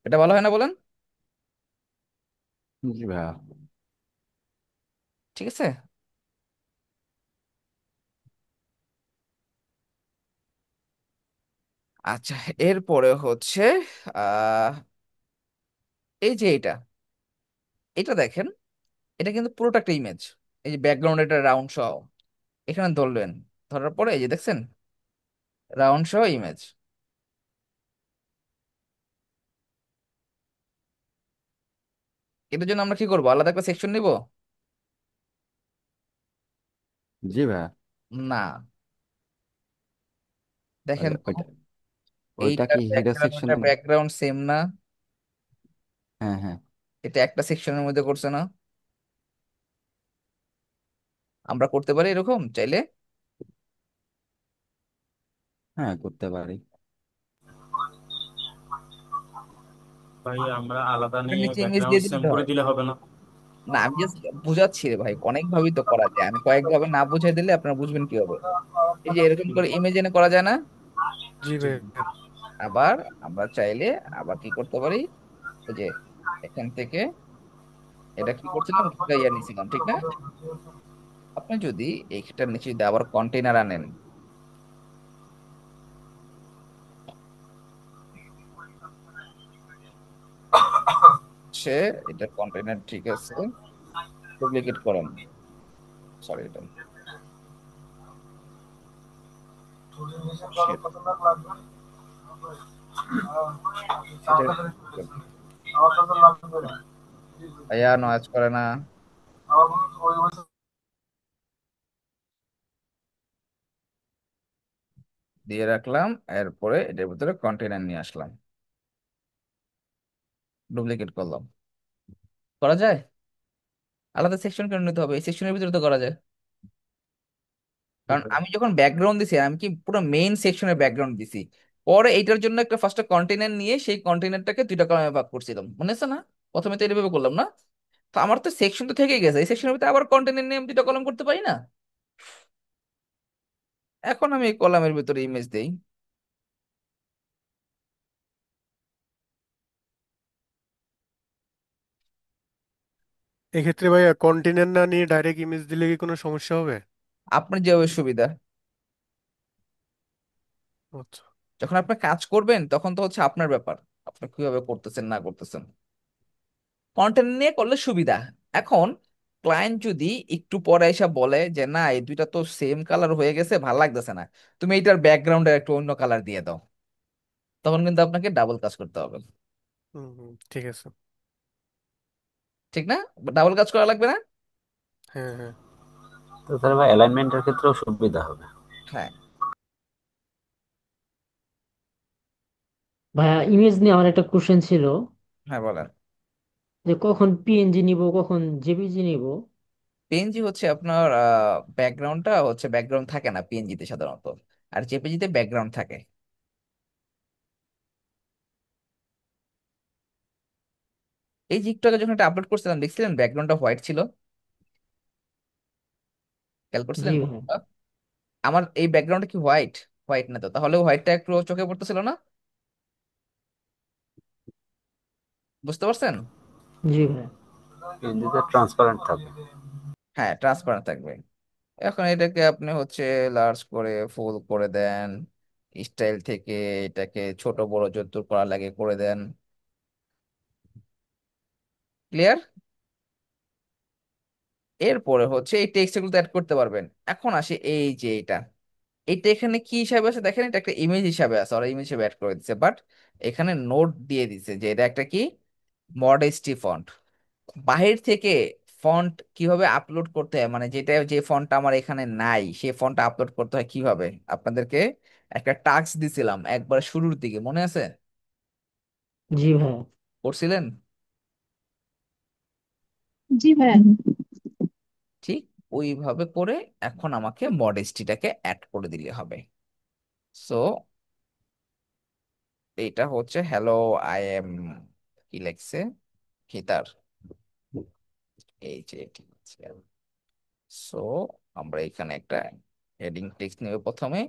S2: এটা ভালো হয় না বলেন,
S3: জি ভাইয়া।
S2: ঠিক আছে। আচ্ছা, এরপরে হচ্ছে আহ এই যে এটা এটা দেখেন, এটা কিন্তু পুরোটা একটা ইমেজ। এই যে ব্যাকগ্রাউন্ড, এটা রাউন্ড সহ এখানে ধরলেন, ধরার পরে এই যে দেখছেন রাউন্ড সহ ইমেজ। এটার জন্য আমরা কি করবো, আলাদা একটা সেকশন নিব?
S3: জি ভাইয়া।
S2: না, দেখেন
S3: তাহলে
S2: তো,
S3: ওইটা ওইটা
S2: এইটার
S3: কি হেডার
S2: ব্যাকগ্রাউন্ড
S3: সেকশন
S2: এটা
S3: না?
S2: ব্যাকগ্রাউন্ড সেম না?
S3: হ্যাঁ হ্যাঁ।
S2: এটা একটা সেকশনের মধ্যে করছে না? আমরা করতে পারি এরকম চাইলে।
S3: হ্যাঁ করতে পারি।
S10: ভাই আমরা আলাদা
S2: এটার
S10: নিয়ে
S2: নিচে ইমেজ
S10: ব্যাকগ্রাউন্ড
S2: দিয়ে
S10: সেম
S2: দিতে
S10: করে
S2: হয়।
S10: দিলে হবে না?
S2: না, আমি জাস্ট বুঝাচ্ছি রে ভাই, অনেক ভাবেই তো করা যায়, আমি কয়েকভাবে না বুঝাই দিলে আপনারা বুঝবেন কি হবে। এই যে এরকম করে ইমেজ এনে করা যায় না?
S1: জি
S10: জি
S1: ভাইয়া।
S2: আবার আমরা চাইলে আবার কি করতে পারি, এই যে এখান থেকে এটা কি করছিলাম, ঢুকাইয়া নিছিলাম, ঠিক না? আপনি যদি এইটার নিচে যদি আবার কন্টেনার আনেন, সে এটা কন্টেনার, ঠিক আছে, ডুপ্লিকেট করেন, সরি এটা shit, এটা ভাইয়া নয়েজ করে না। দিয়ে রাখলাম, এরপরে এটার ভিতরে কন্টেনার নিয়ে আসলাম, ডুপ্লিকেট করলাম। করা যায়? আলাদা সেকশন কেন নিতে হবে, এই সেকশনের ভিতরে তো করা যায়।
S1: জি
S2: কারণ
S1: ভাইয়া।
S2: আমি যখন ব্যাকগ্রাউন্ড দিছি, আমি কি পুরো মেইন সেকশনের ব্যাকগ্রাউন্ড দিছি, পরে এইটার জন্য একটা ফার্স্টে কন্টেনার নিয়ে সেই কন্টেনারটাকে দুইটা কলামে ভাগ করছিলাম, মনে আছে না? প্রথমে তো এইভাবে করলাম না? তো আমার তো সেকশন তো থেকে গেছে, এই সেকশনের ভিতরে আবার কন্টেনার নিয়ে আমি দুইটা কলাম করতে পারি না? এখন আমি এই কলামের ভিতরে ইমেজ দেই।
S1: এক্ষেত্রে ভাইয়া কন্টেনার না নিয়ে ডাইরেক্ট ইমেজ দিলে কি কোনো সমস্যা হবে?
S2: আপনার যেভাবে সুবিধা।
S1: আচ্ছা।
S2: যখন আপনি কাজ করবেন তখন তো হচ্ছে আপনার ব্যাপার, আপনি কিভাবে করতেছেন না করতেছেন। কন্টেন্ট নিয়ে করলে সুবিধা। এখন ক্লায়েন্ট যদি একটু পরে এসে বলে যে না, এই দুইটা তো সেম কালার হয়ে গেছে, ভালো লাগতেছে না, তুমি এইটার ব্যাকগ্রাউন্ডে একটু অন্য কালার দিয়ে দাও, তখন কিন্তু আপনাকে ডাবল কাজ করতে হবে।
S1: হুম হুম, ঠিক আছে।
S2: ঠিক না? ডাবল কাজ করা লাগবে না?
S1: হ্যাঁ হ্যাঁ।
S10: তো তাহলে ভাই অ্যালাইনমেন্টের ক্ষেত্রেও সুবিধা হবে।
S2: হ্যাঁ।
S8: ভাইয়া ইমেজ নিয়ে আমার একটা কোশ্চেন ছিল,
S2: হ্যাঁ বলেন।
S8: যে কখন পিএনজি নিব কখন জেপিজি নিব?
S2: পিএনজি হচ্ছে আপনার ব্যাকগ্রাউন্ডটা হচ্ছে, ব্যাকগ্রাউন্ড থাকে না পিএনজিতে সাধারণত, আর জেপিজিতে ব্যাকগ্রাউন্ড থাকে। এই যে একটু আগে যখন এটা আপলোড করছিলাম দেখছিলেন ব্যাকগ্রাউন্ডটা হোয়াইট ছিল, খেয়াল
S8: জি
S2: করছিলেন
S8: ভাই।
S2: কোনটা? আমার এই ব্যাকগ্রাউন্ডটা কি হোয়াইট? হোয়াইট না তো, তাহলে হোয়াইটটা একটু চোখে পড়তেছিল না? বুঝতে পারছেন?
S8: জি ভাই।
S10: হিন্দিতে ট্রান্সপারেন্ট থাকে।
S2: হ্যাঁ, ট্রান্সপারেন্ট থাকবে। এখন এটাকে আপনি হচ্ছে লার্জ করে ফুল করে দেন, স্টাইল থেকে এটাকে ছোট বড় যতদূর করা লাগে করে দেন। ক্লিয়ার? এরপরে হচ্ছে এই টেক্সট গুলো অ্যাড করতে পারবেন। এখন আসি এই যে এটা এখানে কি হিসাবে আছে দেখেন, এটা একটা ইমেজ হিসাবে আছে, ওরা ইমেজ হিসাবে অ্যাড করে দিচ্ছে, বাট এখানে নোট দিয়ে দিচ্ছে যে এটা একটা কি, মডেস্টি ফন্ট। বাহির থেকে ফন্ট কিভাবে আপলোড করতে হয়, মানে যেটা যে ফন্টটা আমার এখানে নাই সেই ফন্টটা আপলোড করতে হয় কিভাবে, আপনাদেরকে একটা টাস্ক দিছিলাম একবার শুরুর দিকে, মনে আছে?
S8: জি ভাই।
S2: করছিলেন?
S9: জি ভাইয়া।
S2: ঠিক ওইভাবে করে এখন আমাকে মডেস্টিটাকে অ্যাড করে দিলে হবে। সো এটা হচ্ছে হ্যালো, আই এম, কি লেখছে, হিতার, এই যে ঠিক আছে। সো আমরা এখানে একটা হেডিং টেক্সট নেব প্রথমে,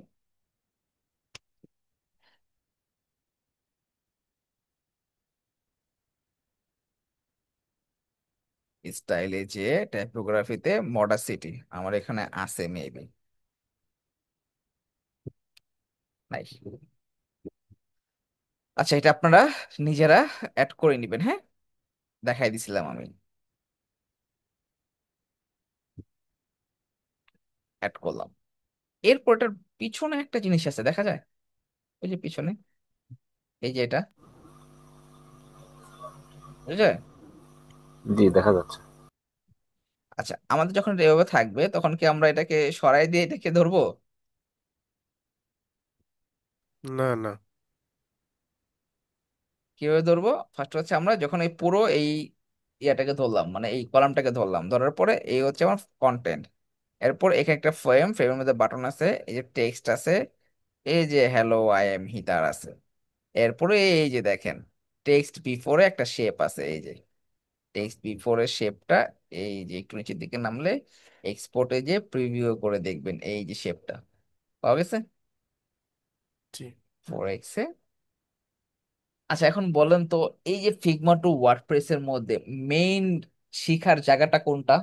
S2: স্টাইলে যে টাইপোগ্রাফিতে মডাসিটি আমার এখানে আছে মেবি, নাই, আচ্ছা, এটা আপনারা নিজেরা অ্যাড করে নেবেন, হ্যাঁ, দেখাই দিছিলাম আমি, অ্যাড করলাম। এরপর এটার পিছনে একটা জিনিস আছে, দেখা যায়? ওই যে পিছনে, এই যে এটা, বুঝা যায়?
S10: জি, দেখা যাচ্ছে।
S2: আচ্ছা, আমাদের যখন এটা এভাবে থাকবে তখন কি আমরা এটাকে সরাই দিয়ে এটাকে ধরবো?
S1: না না।
S2: কিভাবে ধরবো? ফার্স্ট হচ্ছে আমরা যখন এই পুরো এই ইয়াটাকে ধরলাম, মানে এই কলামটাকে ধরলাম, ধরার পরে এই হচ্ছে আমার কন্টেন্ট। এরপর এখানে একটা ফ্রেমের মধ্যে বাটন আছে, এই যে টেক্সট আছে, এই যে হ্যালো আই এম হিতার আছে। এরপরে এই যে দেখেন, টেক্সট বিফোরে একটা শেপ আছে, এই যে টেক্সট বিফোরের শেপটা, এই যে একটু নিচের দিকে নামলে এক্সপোর্টে যে প্রিভিউ করে দেখবেন এই যে শেপটা পাওয়া গেছে
S1: জি।
S2: 4x-এ। আচ্ছা, এখন বলেন তো, এই যে ফিগমা টু ওয়ার্ডপ্রেস এর মধ্যে মেইন শিখার জায়গাটা কোনটা?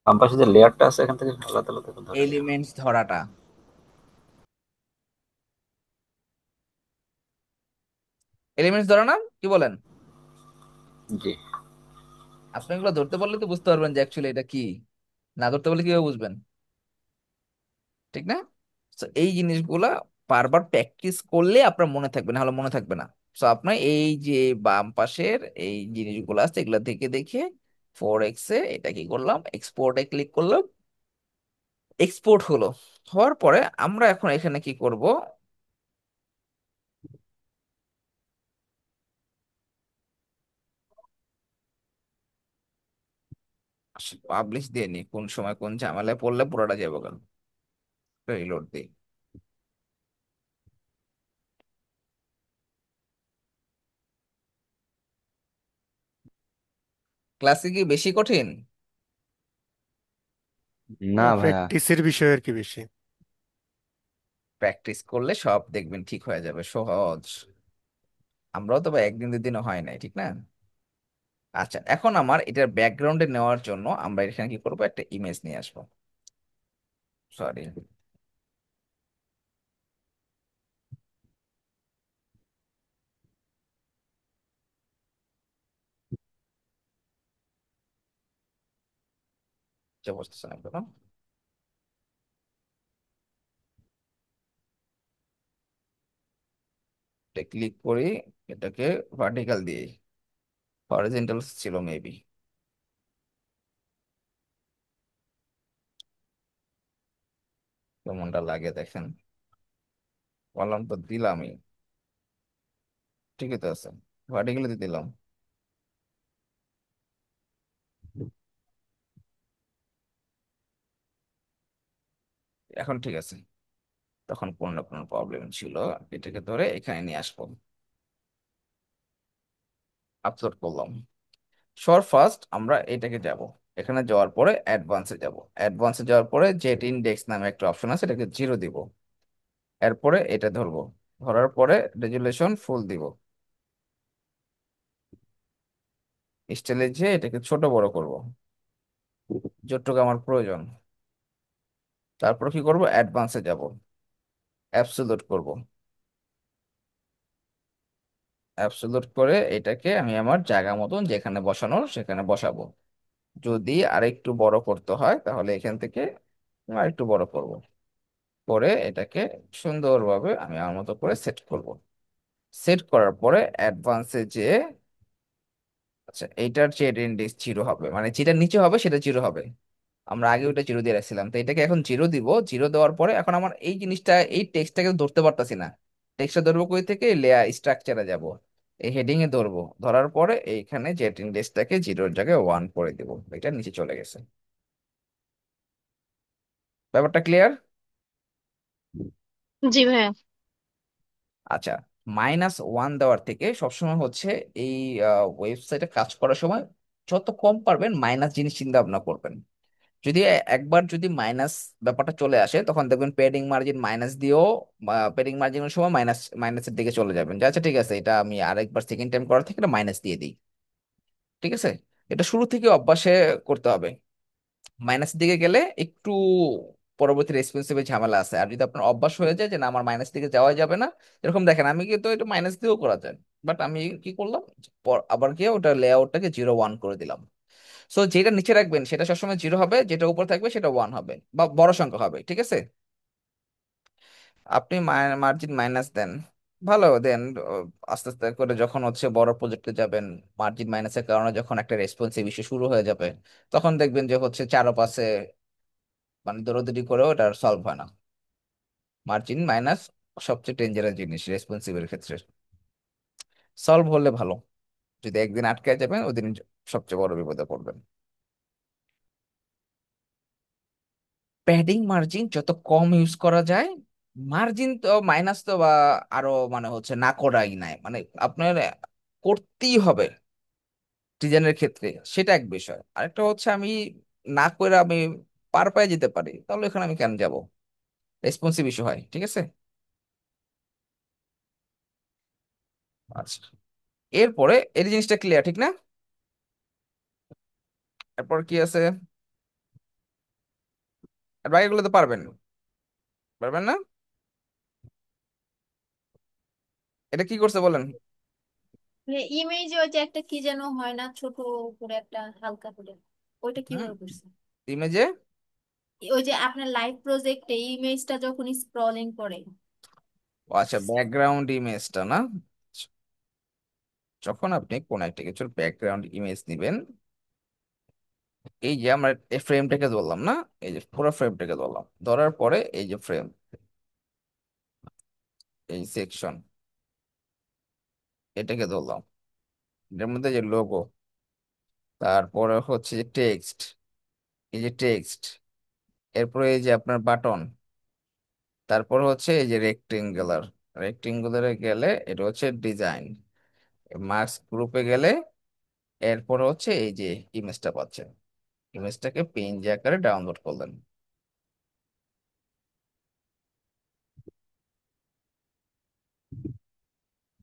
S10: বাম পাশে যে লেয়ারটা আছে এখান থেকে আলাদা আলাদা করে ধরে নেওয়া।
S2: এলিমেন্টস ধরাটা। এলিমেন্টস ধরা না, কি বলেন?
S10: জি।
S2: আপনি এগুলো ধরতে পারলে তো বুঝতে পারবেন যে অ্যাকচুয়ালি এটা কি। না ধরতে পারলে কিভাবে বুঝবেন? ঠিক না? তো এই জিনিসগুলা বারবার প্র্যাকটিস করলে আপনার মনে থাকবে, না হলে মনে থাকবে না। তো আপনার এই যে বাম পাশের এই জিনিসগুলো আছে, এগুলো দেখে দেখে 4x-এ এটা কি করলাম, এক্সপোর্টে ক্লিক করলাম, এক্সপোর্ট হলো। হওয়ার পরে আমরা এখন এখানে কি করব, পাবলিশ দিয়ে নি, কোন সময় কোন ঝামেলায় পড়লে পুরোটা যাবো কেন, রিলোড দিই। ক্লাসে কি বেশি কঠিন?
S3: না ভাইয়া।
S1: প্র্যাকটিসের বিষয় আর কি বেশি।
S2: প্র্যাকটিস করলে সব দেখবেন ঠিক হয়ে যাবে, সহজ। আমরাও তো ভাই একদিন দুদিনও হয় নাই, ঠিক না? আচ্ছা, এখন আমার এটার ব্যাকগ্রাউন্ডে নেওয়ার জন্য আমরা এখানে কি করবো, একটা ইমেজ নিয়ে আসবো। সরি, বুঝতেছে না কেন? এটা ক্লিক করি, এটাকে ভার্টিক্যাল দিই, হরিজন্টাল ছিল মেবি। কেমনটা লাগে দেখেন, বললাম তো দিলামই, ঠিকই তো আছে, ভার্টিক্যালি দিয়ে দিলাম। এখন ঠিক আছে। তখন কোনো না কোনো প্রবলেম ছিল, এটাকে ধরে এখানে নিয়ে আসবো, আপলোড করলাম। সর ফার্স্ট আমরা এটাকে যাব, এখানে যাওয়ার পরে অ্যাডভান্সে যাব, অ্যাডভান্সে যাওয়ার পরে জেট ইন্ডেক্স নামে একটা অপশন আছে, এটাকে 0 দিব। এরপরে এটা ধরবো, ধরার পরে রেজুলেশন ফুল দিব, স্টাইলে যে এটাকে ছোট বড় করব যতটুকু আমার প্রয়োজন। তারপর কি করব, অ্যাডভান্সে যাব, অ্যাবসোলুট করব, অ্যাবসোলুট করে এটাকে আমি আমার জায়গা মতন যেখানে বসানোর সেখানে বসাবো। যদি আরেকটু বড় করতে হয় তাহলে এখান থেকে আরেকটু বড় করব, করে এটাকে সুন্দরভাবে আমি আমার মতো করে সেট করব। সেট করার পরে অ্যাডভান্সে যে, আচ্ছা এইটার যে ইন্ডেক্স 0 হবে, মানে যেটা নিচে হবে সেটা 0 হবে। আমরা আগে ওটা 0 দিয়ে রাখছিলাম, তো এটাকে এখন 0 দিব। 0 দেওয়ার পরে এখন আমার এই জিনিসটা, এই টেক্সটটাকে ধরতে পারতাছি না। টেক্সটটা ধরবো কই থেকে, লেয়ার স্ট্রাকচারে যাব, এই হেডিং এ ধরবো, ধরার পরে এইখানে জেট ইন্ডেক্সটাকে 0-এর জায়গায় 1 করে দিব, এটা নিচে চলে গেছে। ব্যাপারটা ক্লিয়ার?
S9: জি ভাইয়া।
S2: আচ্ছা, -1 দেওয়ার থেকে সবসময় হচ্ছে এই ওয়েবসাইটে কাজ করার সময় যত কম পারবেন মাইনাস জিনিস চিন্তা ভাবনা করবেন। যদি একবার যদি মাইনাস ব্যাপারটা চলে আসে তখন দেখবেন পেডিং মার্জিন মাইনাস দিয়েও, পেডিং মার্জিনের সময় মাইনাসের দিকে চলে যাবেন, যে আচ্ছা ঠিক আছে, এটা আমি আরেকবার সেকেন্ড টাইম করার থেকে এটা মাইনাস দিয়ে দিই। ঠিক আছে, এটা শুরু থেকে অভ্যাসে করতে হবে। মাইনাস দিকে গেলে একটু পরবর্তী রেসপন্সিভের ঝামেলা আছে। আর যদি আপনার অভ্যাস হয়ে যায় যে না আমার মাইনাস দিকে যাওয়া যাবে না, এরকম দেখেন আমি কিন্তু এটা মাইনাস দিয়েও করা যায়, বাট আমি কি করলাম, আবার গিয়ে ওটা লেআউটটাকে 0 1 করে দিলাম। সো যেটা নিচে রাখবেন সেটা সবসময় 0 হবে, যেটা উপর থাকবে সেটা 1 হবে বা বড় সংখ্যা হবে, ঠিক আছে। আপনি মার্জিন মাইনাস দেন, ভালো দেন। ও, আস্তে আস্তে করে যখন হচ্ছে বড় প্রজেক্টে যাবেন, মার্জিন মাইনাসের কারণে যখন একটা রেসপন্সিভ ইস্যু শুরু হয়ে যাবে, তখন দেখবেন যে হচ্ছে চারপাশে মানে দৌড়াদৌড়ি করেও এটা সলভ হয় না। মার্জিন মাইনাস সবচেয়ে ডেঞ্জারাস জিনিস রেসপন্সিভের ক্ষেত্রে। সলভ হলে ভালো, যদি একদিন আটকে যাবেন ওদিন সবচেয়ে বড় বিপদে পড়বেন। প্যাডিং মার্জিন যত কম ইউজ করা যায়, মার্জিন তো মাইনাস তো বা আরো মানে হচ্ছে না করাই নাই, মানে আপনার করতেই হবে ডিজাইনের ক্ষেত্রে, সেটা এক বিষয়। আরেকটা হচ্ছে আমি না করে আমি পার পায়ে যেতে পারি, তাহলে এখানে আমি কেন যাব, রেসপন্সিভ ইস্যু হয়, ঠিক আছে। আচ্ছা, এরপরে এই জিনিসটা ক্লিয়ার, ঠিক না? এরপর কি আছে, আর বাকিগুলো তো পারবেন, পারবেন না? এটা কি করছে বলেন?
S4: ইমেজে ওই যে একটা কি যেন হয় না, ছোট করে একটা হালকা করে, ওইটা
S2: হুম,
S4: কিভাবে করছে?
S2: ইমেজে,
S4: ওই যে আপনার লাইভ প্রজেক্টে ইমেজটা যখন স্ক্রলিং করে।
S2: আচ্ছা ব্যাকগ্রাউন্ড ইমেজটা না, যখন আপনি কোন একটা কিছুর ব্যাকগ্রাউন্ড ইমেজ নিবেন, এই যে আমরা এই ফ্রেমটাকে ধরলাম না, এই যে পুরো ফ্রেমটাকে ধরলাম, ধরার পরে এই যে ফ্রেম, এই সেকশন, এটাকে ধরলাম, এটার মধ্যে যে লোগো, তারপরে হচ্ছে যে টেক্সট, এই যে টেক্সট, এরপরে এই যে আপনার বাটন, তারপর হচ্ছে এই যে রেক্টেঙ্গুলার, রেক্টেঙ্গুলারে গেলে এটা হচ্ছে ডিজাইন, মার্কস গ্রুপে গেলে এরপর হচ্ছে এই যে ইমেজটা পাচ্ছেন, ইমেজটাকে পিএনজি আকারে ডাউনলোড করলেন,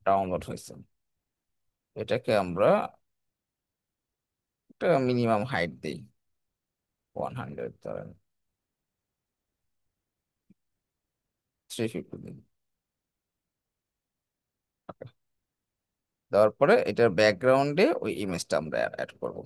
S2: ডাউনলোড হয়েছে। এটাকে আমরা একটা মিনিমাম হাইট দিই 100, ধরেন 350 দিন। Okay, দেওয়ার পরে এটার ব্যাকগ্রাউন্ডে ওই ইমেজটা আমরা অ্যাড করব।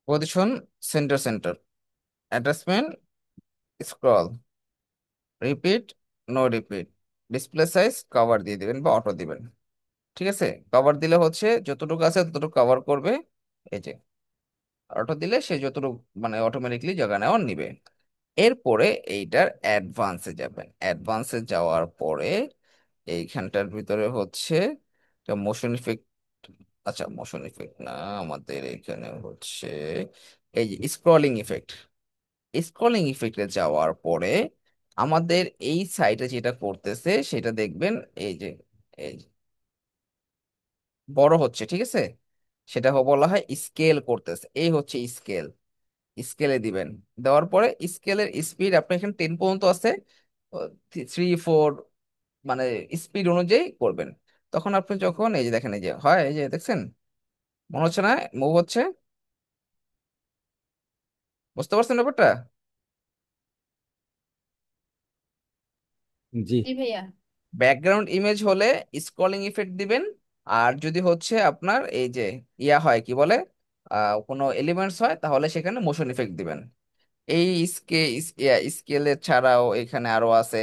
S2: Position, center center, attachment, scroll, repeat, no repeat, display size cover দিয়ে দিবেন বা অটো দিবেন, ঠিক আছে। কভার দিলে হচ্ছে যতটুকু আছে ততটুকু কভার করবে, এই যে অটো দিলে সে যতটুকু মানে অটোমেটিকলি জায়গা নেওয়ার নিবে। এরপরে এইটার অ্যাডভান্সে যাবেন, অ্যাডভান্সে যাওয়ার পরে এইখানটার ভিতরে হচ্ছে মোশন ইফেক্ট, আচ্ছা মোশন ইফেক্ট না, আমাদের এখানে হচ্ছে এই যে স্ক্রলিং ইফেক্ট, স্ক্রলিং ইফেক্টে যাওয়ার পরে আমাদের এই সাইটে যেটা করতেছে সেটা দেখবেন, এই যে এই যে বড় হচ্ছে, ঠিক আছে। সেটা বলা হয় স্কেল করতেছে, এই হচ্ছে স্কেল, স্কেলে দিবেন। দেওয়ার পরে স্কেলের স্পিড আপনার এখানে 10 পর্যন্ত আছে, 3 4 মানে স্পিড অনুযায়ী করবেন। তখন আপনি যখন এই যে দেখেন, এই যে হয়, এই যে দেখছেন মনে হচ্ছে না মুভ হচ্ছে, বুঝতে পারছেন ব্যাপারটা?
S3: জি।
S4: জি ভাইয়া।
S2: ব্যাকগ্রাউন্ড ইমেজ হলে স্ক্রলিং ইফেক্ট দিবেন, আর যদি হচ্ছে আপনার এই যে ইয়া হয় কি বলে কোনো এলিমেন্টস হয় তাহলে সেখানে মোশন ইফেক্ট দিবেন। এই স্কেলের ছাড়াও এখানে আরো আছে,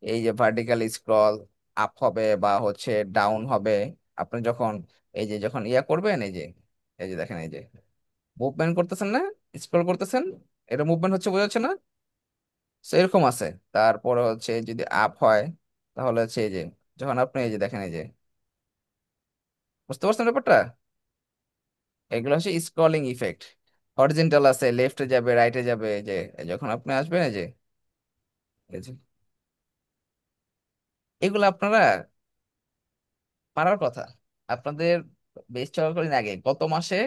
S2: এই যে ভার্টিক্যাল স্ক্রল আপ হবে বা হচ্ছে ডাউন হবে, আপনি যখন এই যে যখন ইয়া করবেন, এই যে দেখেন, এই যে মুভমেন্ট করতেছেন না, স্ক্রল করতেছেন, এটা মুভমেন্ট হচ্ছে, বোঝা যাচ্ছে না? So এরকম আছে। তারপরে হচ্ছে যদি আপ হয় তাহলে হচ্ছে এই যে যখন আপনি এই যে দেখেন, এই যে বুঝতে পারছেন ব্যাপারটা, এগুলো হচ্ছে স্ক্রলিং ইফেক্ট। হরিজন্টাল আছে, লেফটে যাবে, রাইটে যাবে, এই যে যখন আপনি আসবেন এই যে এগুলো আপনারা পারার কথা। আপনাদের বেস চলাকালীন আগে গত মাসে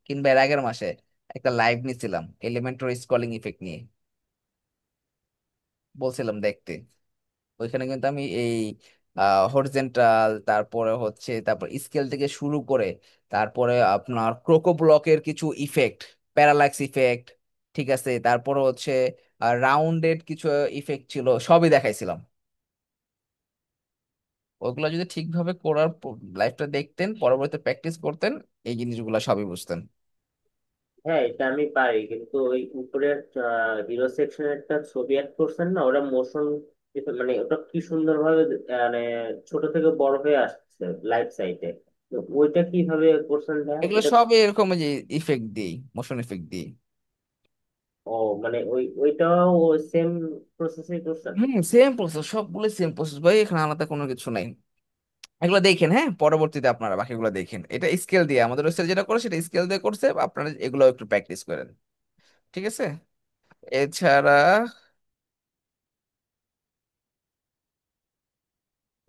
S2: কিংবা এর আগের মাসে একটা লাইভ নিছিলাম এলিমেন্টারি স্ক্রলিং ইফেক্ট নিয়ে, বলছিলাম দেখতে। ওইখানে কিন্তু আমি এই হরিজেন্টাল, তারপর স্কেল থেকে শুরু করে, তারপরে আপনার ক্রোকো ব্লকের কিছু ইফেক্ট, প্যারালাক্স ইফেক্ট, ঠিক আছে, তারপরে হচ্ছে রাউন্ডেড কিছু ইফেক্ট ছিল, সবই দেখাইছিলাম। ওগুলো যদি ঠিকভাবে করার লাইফটা দেখতেন, পরবর্তীতে প্র্যাকটিস করতেন, এই জিনিসগুলো সবই বুঝতেন।
S5: হ্যাঁ, এটা আমি পারি, কিন্তু ওই উপরের হিরো সেকশনেরটা ছবি অ্যাড করছেন না, ওরা মোশন, মানে ওটা কি সুন্দর ভাবে মানে ছোট থেকে বড় হয়ে আসছে লাইট সাইডে। ওইটা কিভাবে করছেন ভাইয়া
S2: এগুলো
S5: এটা?
S2: সবই এরকম যে ইফেক্ট দিই, মোশন ইফেক্ট দিই।
S5: ও, মানে ওইটাও সেম প্রসেসই করছেন?
S2: সেম প্রসেস, সবগুলো সেম প্রসেস ভাই, এখানে আলাদা কোনো কিছু নাই। এগুলো দেখেন, হ্যাঁ, পরবর্তীতে আপনারা বাকিগুলো দেখেন। এটা স্কেল দিয়ে আমাদের ওয়েবসাইট যেটা করে সেটা স্কেল দিয়ে করছে, আপনারা এগুলো একটু প্র্যাকটিস করেন, ঠিক আছে। এছাড়া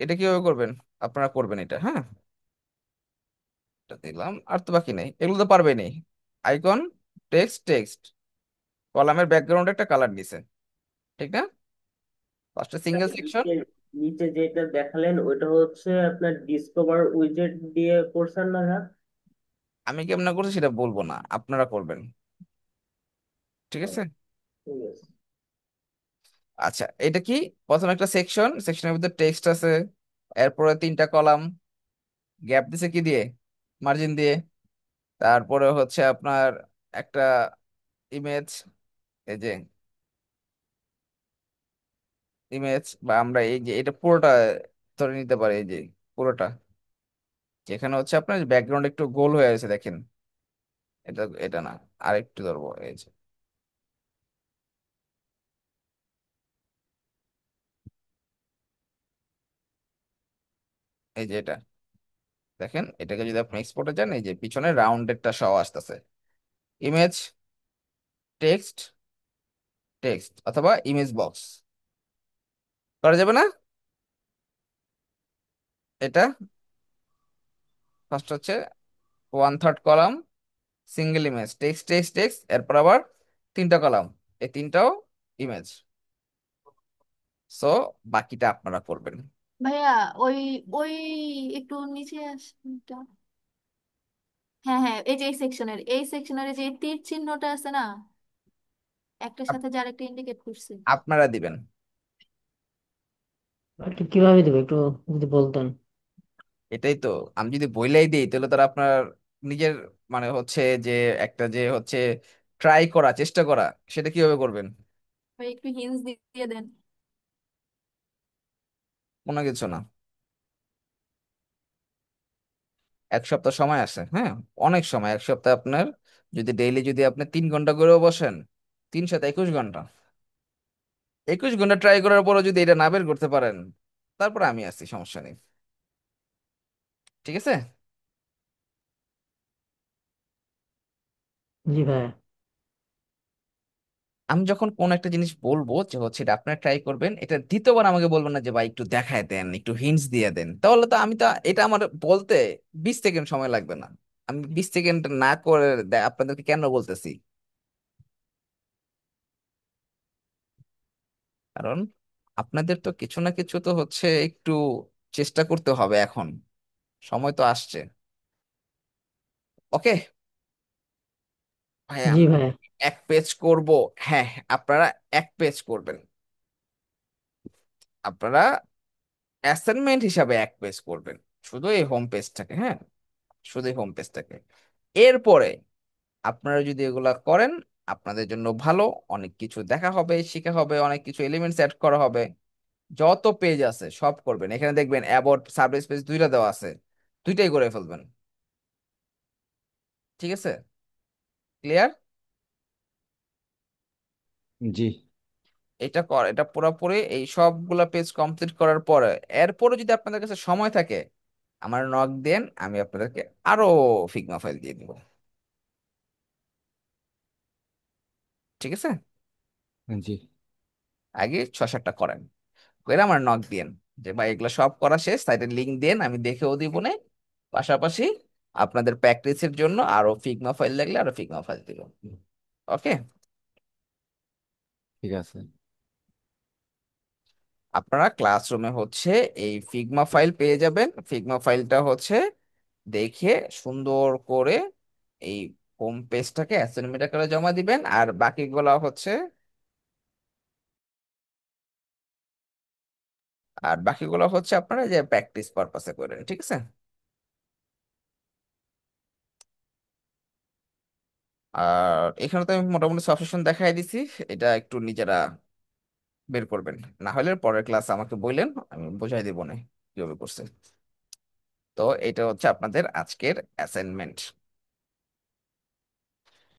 S2: এটা কিভাবে করবেন, আপনারা করবেন এটা, হ্যাঁ। এটা দিলাম, আর তো বাকি নেই, এগুলো তো পারবেনই। আইকন, টেক্সট, কলামের ব্যাকগ্রাউন্ডে একটা কালার দিছে, ঠিক না? ফার্স্টে সিঙ্গেল সেকশন।
S5: নিচে নিচে যেটা দেখালেন ওইটা হচ্ছে আপনার ডিসকভার উইজেট দিয়ে করছেন না ভাইয়া?
S2: আমি কেমন করছি সেটা বলবো না, আপনারা করবেন, ঠিক
S5: ও,
S2: আছে।
S5: ঠিক আছে।
S2: আচ্ছা, এটা কি, প্রথম একটা সেকশন, সেকশনের ভিতরে টেক্সট আছে, এরপরে তিনটা কলাম, গ্যাপ দিছে কি দিয়ে, মার্জিন দিয়ে। তারপরে হচ্ছে আপনার একটা ইমেজ, এই যে ইমেজ, বা আমরা এই যে এটা পুরোটা ধরে নিতে পারি, এই যে পুরোটা, যেখানে হচ্ছে আপনার ব্যাকগ্রাউন্ড একটু গোল হয়ে আছে দেখেন, এটা এটা না, আর একটু ধরবো, এই যে এই যে এটা দেখেন, এটাকে যদি আপনি এক্সপোর্টে যান, এই যে পিছনে রাউন্ডেডটা সহ আসতেছে, ইমেজ, টেক্সট, অথবা ইমেজ বক্স, করা যাবে না? এটা ফার্স্ট হচ্ছে one third column, single image, text, এরপর আবার তিনটা কলাম, এই তিনটাও ইমেজ। সো বাকিটা আপনারা করবেন।
S4: ভাইয়া, ওই ওই একটু নিচে আসটা। হ্যাঁ হ্যাঁ, এই যে এই সেকশনের যে তীর চিহ্নটা আছে না, একটার
S2: আপ-
S4: সাথে যার একটা ইন্ডিকেট করছে।
S2: আপনারা দিবেন।
S8: একটু কিভাবে দেবো একটু যদি বলতেন।
S2: এটাই তো, আমি যদি বইলাই দিই তাহলে তো আর আপনার নিজের, মানে হচ্ছে যে একটা যে হচ্ছে ট্রাই করা, চেষ্টা করা, সেটা কিভাবে করবেন?
S4: ভাই একটু হিন্টস দিয়ে দেন।
S2: কোনো কিছু না, 1 সপ্তাহ সময় আছে, হ্যাঁ, অনেক সময়। 1 সপ্তাহ আপনার, যদি ডেইলি যদি আপনি 3 ঘন্টা করেও বসেন, 3 সাথে 21 ঘন্টা, 21 ঘন্টা ট্রাই করার পরও যদি এটা না বের করতে পারেন, তারপর আমি আছি, সমস্যা নেই, ঠিক আছে।
S8: জি ভাইয়া।
S2: আমি যখন কোন একটা জিনিস বলবো যে হচ্ছে এটা আপনারা ট্রাই করবেন, এটা দ্বিতীয়বার আমাকে বলবেন না যে ভাই একটু দেখায় দেন, একটু হিন্টস দিয়ে দেন, তাহলে তো আমি তো, এটা আমার বলতে 20 সেকেন্ড সময় লাগবে না। আমি 20 সেকেন্ড না করে আপনাদেরকে কেন বলতেছি, কারণ আপনাদের তো কিছু না কিছু তো হচ্ছে একটু চেষ্টা করতে হবে এখন, সময় তো আসছে। ওকে ভাই,
S8: জি
S2: আমরা
S8: ভাইয়া।
S2: 1 পেজ করব। হ্যাঁ, আপনারা 1 পেজ করবেন, আপনারা অ্যাসাইনমেন্ট হিসাবে 1 পেজ করবেন, শুধু এই হোম পেজটাকে, হ্যাঁ, শুধু হোম পেজটাকে। এরপরে আপনারা যদি এগুলা করেন, আপনাদের জন্য ভালো, অনেক কিছু দেখা হবে, শেখা হবে, অনেক কিছু এলিমেন্টস অ্যাড করা হবে। যত পেজ আছে সব করবেন, এখানে দেখবেন অ্যাবাউট, সার্ভিস পেজ দুইটা দেওয়া আছে, দুইটাই করে ফেলবেন, ঠিক আছে, ক্লিয়ার?
S3: জি।
S2: এটা পুরোপুরি এই সবগুলা পেজ কমপ্লিট করার পরে, এরপরে যদি আপনাদের কাছে সময় থাকে আমার নক দেন, আমি আপনাদেরকে আরো ফিগমা ফাইল দিয়ে দিব। ঠিক আছে?
S3: জি।
S2: আগে 6-7টা করেন, করে আমার নক দিয়েন যে ভাই এগুলো সব করা শেষ, সাইটের লিঙ্ক দেন, আমি দেখেও দিব না। পাশাপাশি আপনাদের প্র্যাকটিসের জন্য আরো ফিগমা ফাইল লাগলে আরো ফিগমা ফাইল দিব। ওকে?
S3: ঠিক আছে।
S2: আপনারা ক্লাসরুমে হচ্ছে এই ফিগমা ফাইল পেয়ে যাবেন। ফিগমা ফাইলটা হচ্ছে দেখে সুন্দর করে এই হোম পেজটাকে অ্যাসাইনমেন্ট আকারে জমা দিবেন, আর বাকিগুলো হচ্ছে আপনারা যে প্র্যাকটিস পারপাসে করেন। ঠিক আছে? আর এখানে তো আমি মোটামুটি সাবস্ক্রিপশন দেখাই দিছি, এটা একটু নিজেরা বের করবেন, না হলে পরের ক্লাস আমাকে বললেন, আমি বোঝাই দিব না কিভাবে করছে। তো এটা হচ্ছে আপনাদের আজকের অ্যাসাইনমেন্ট।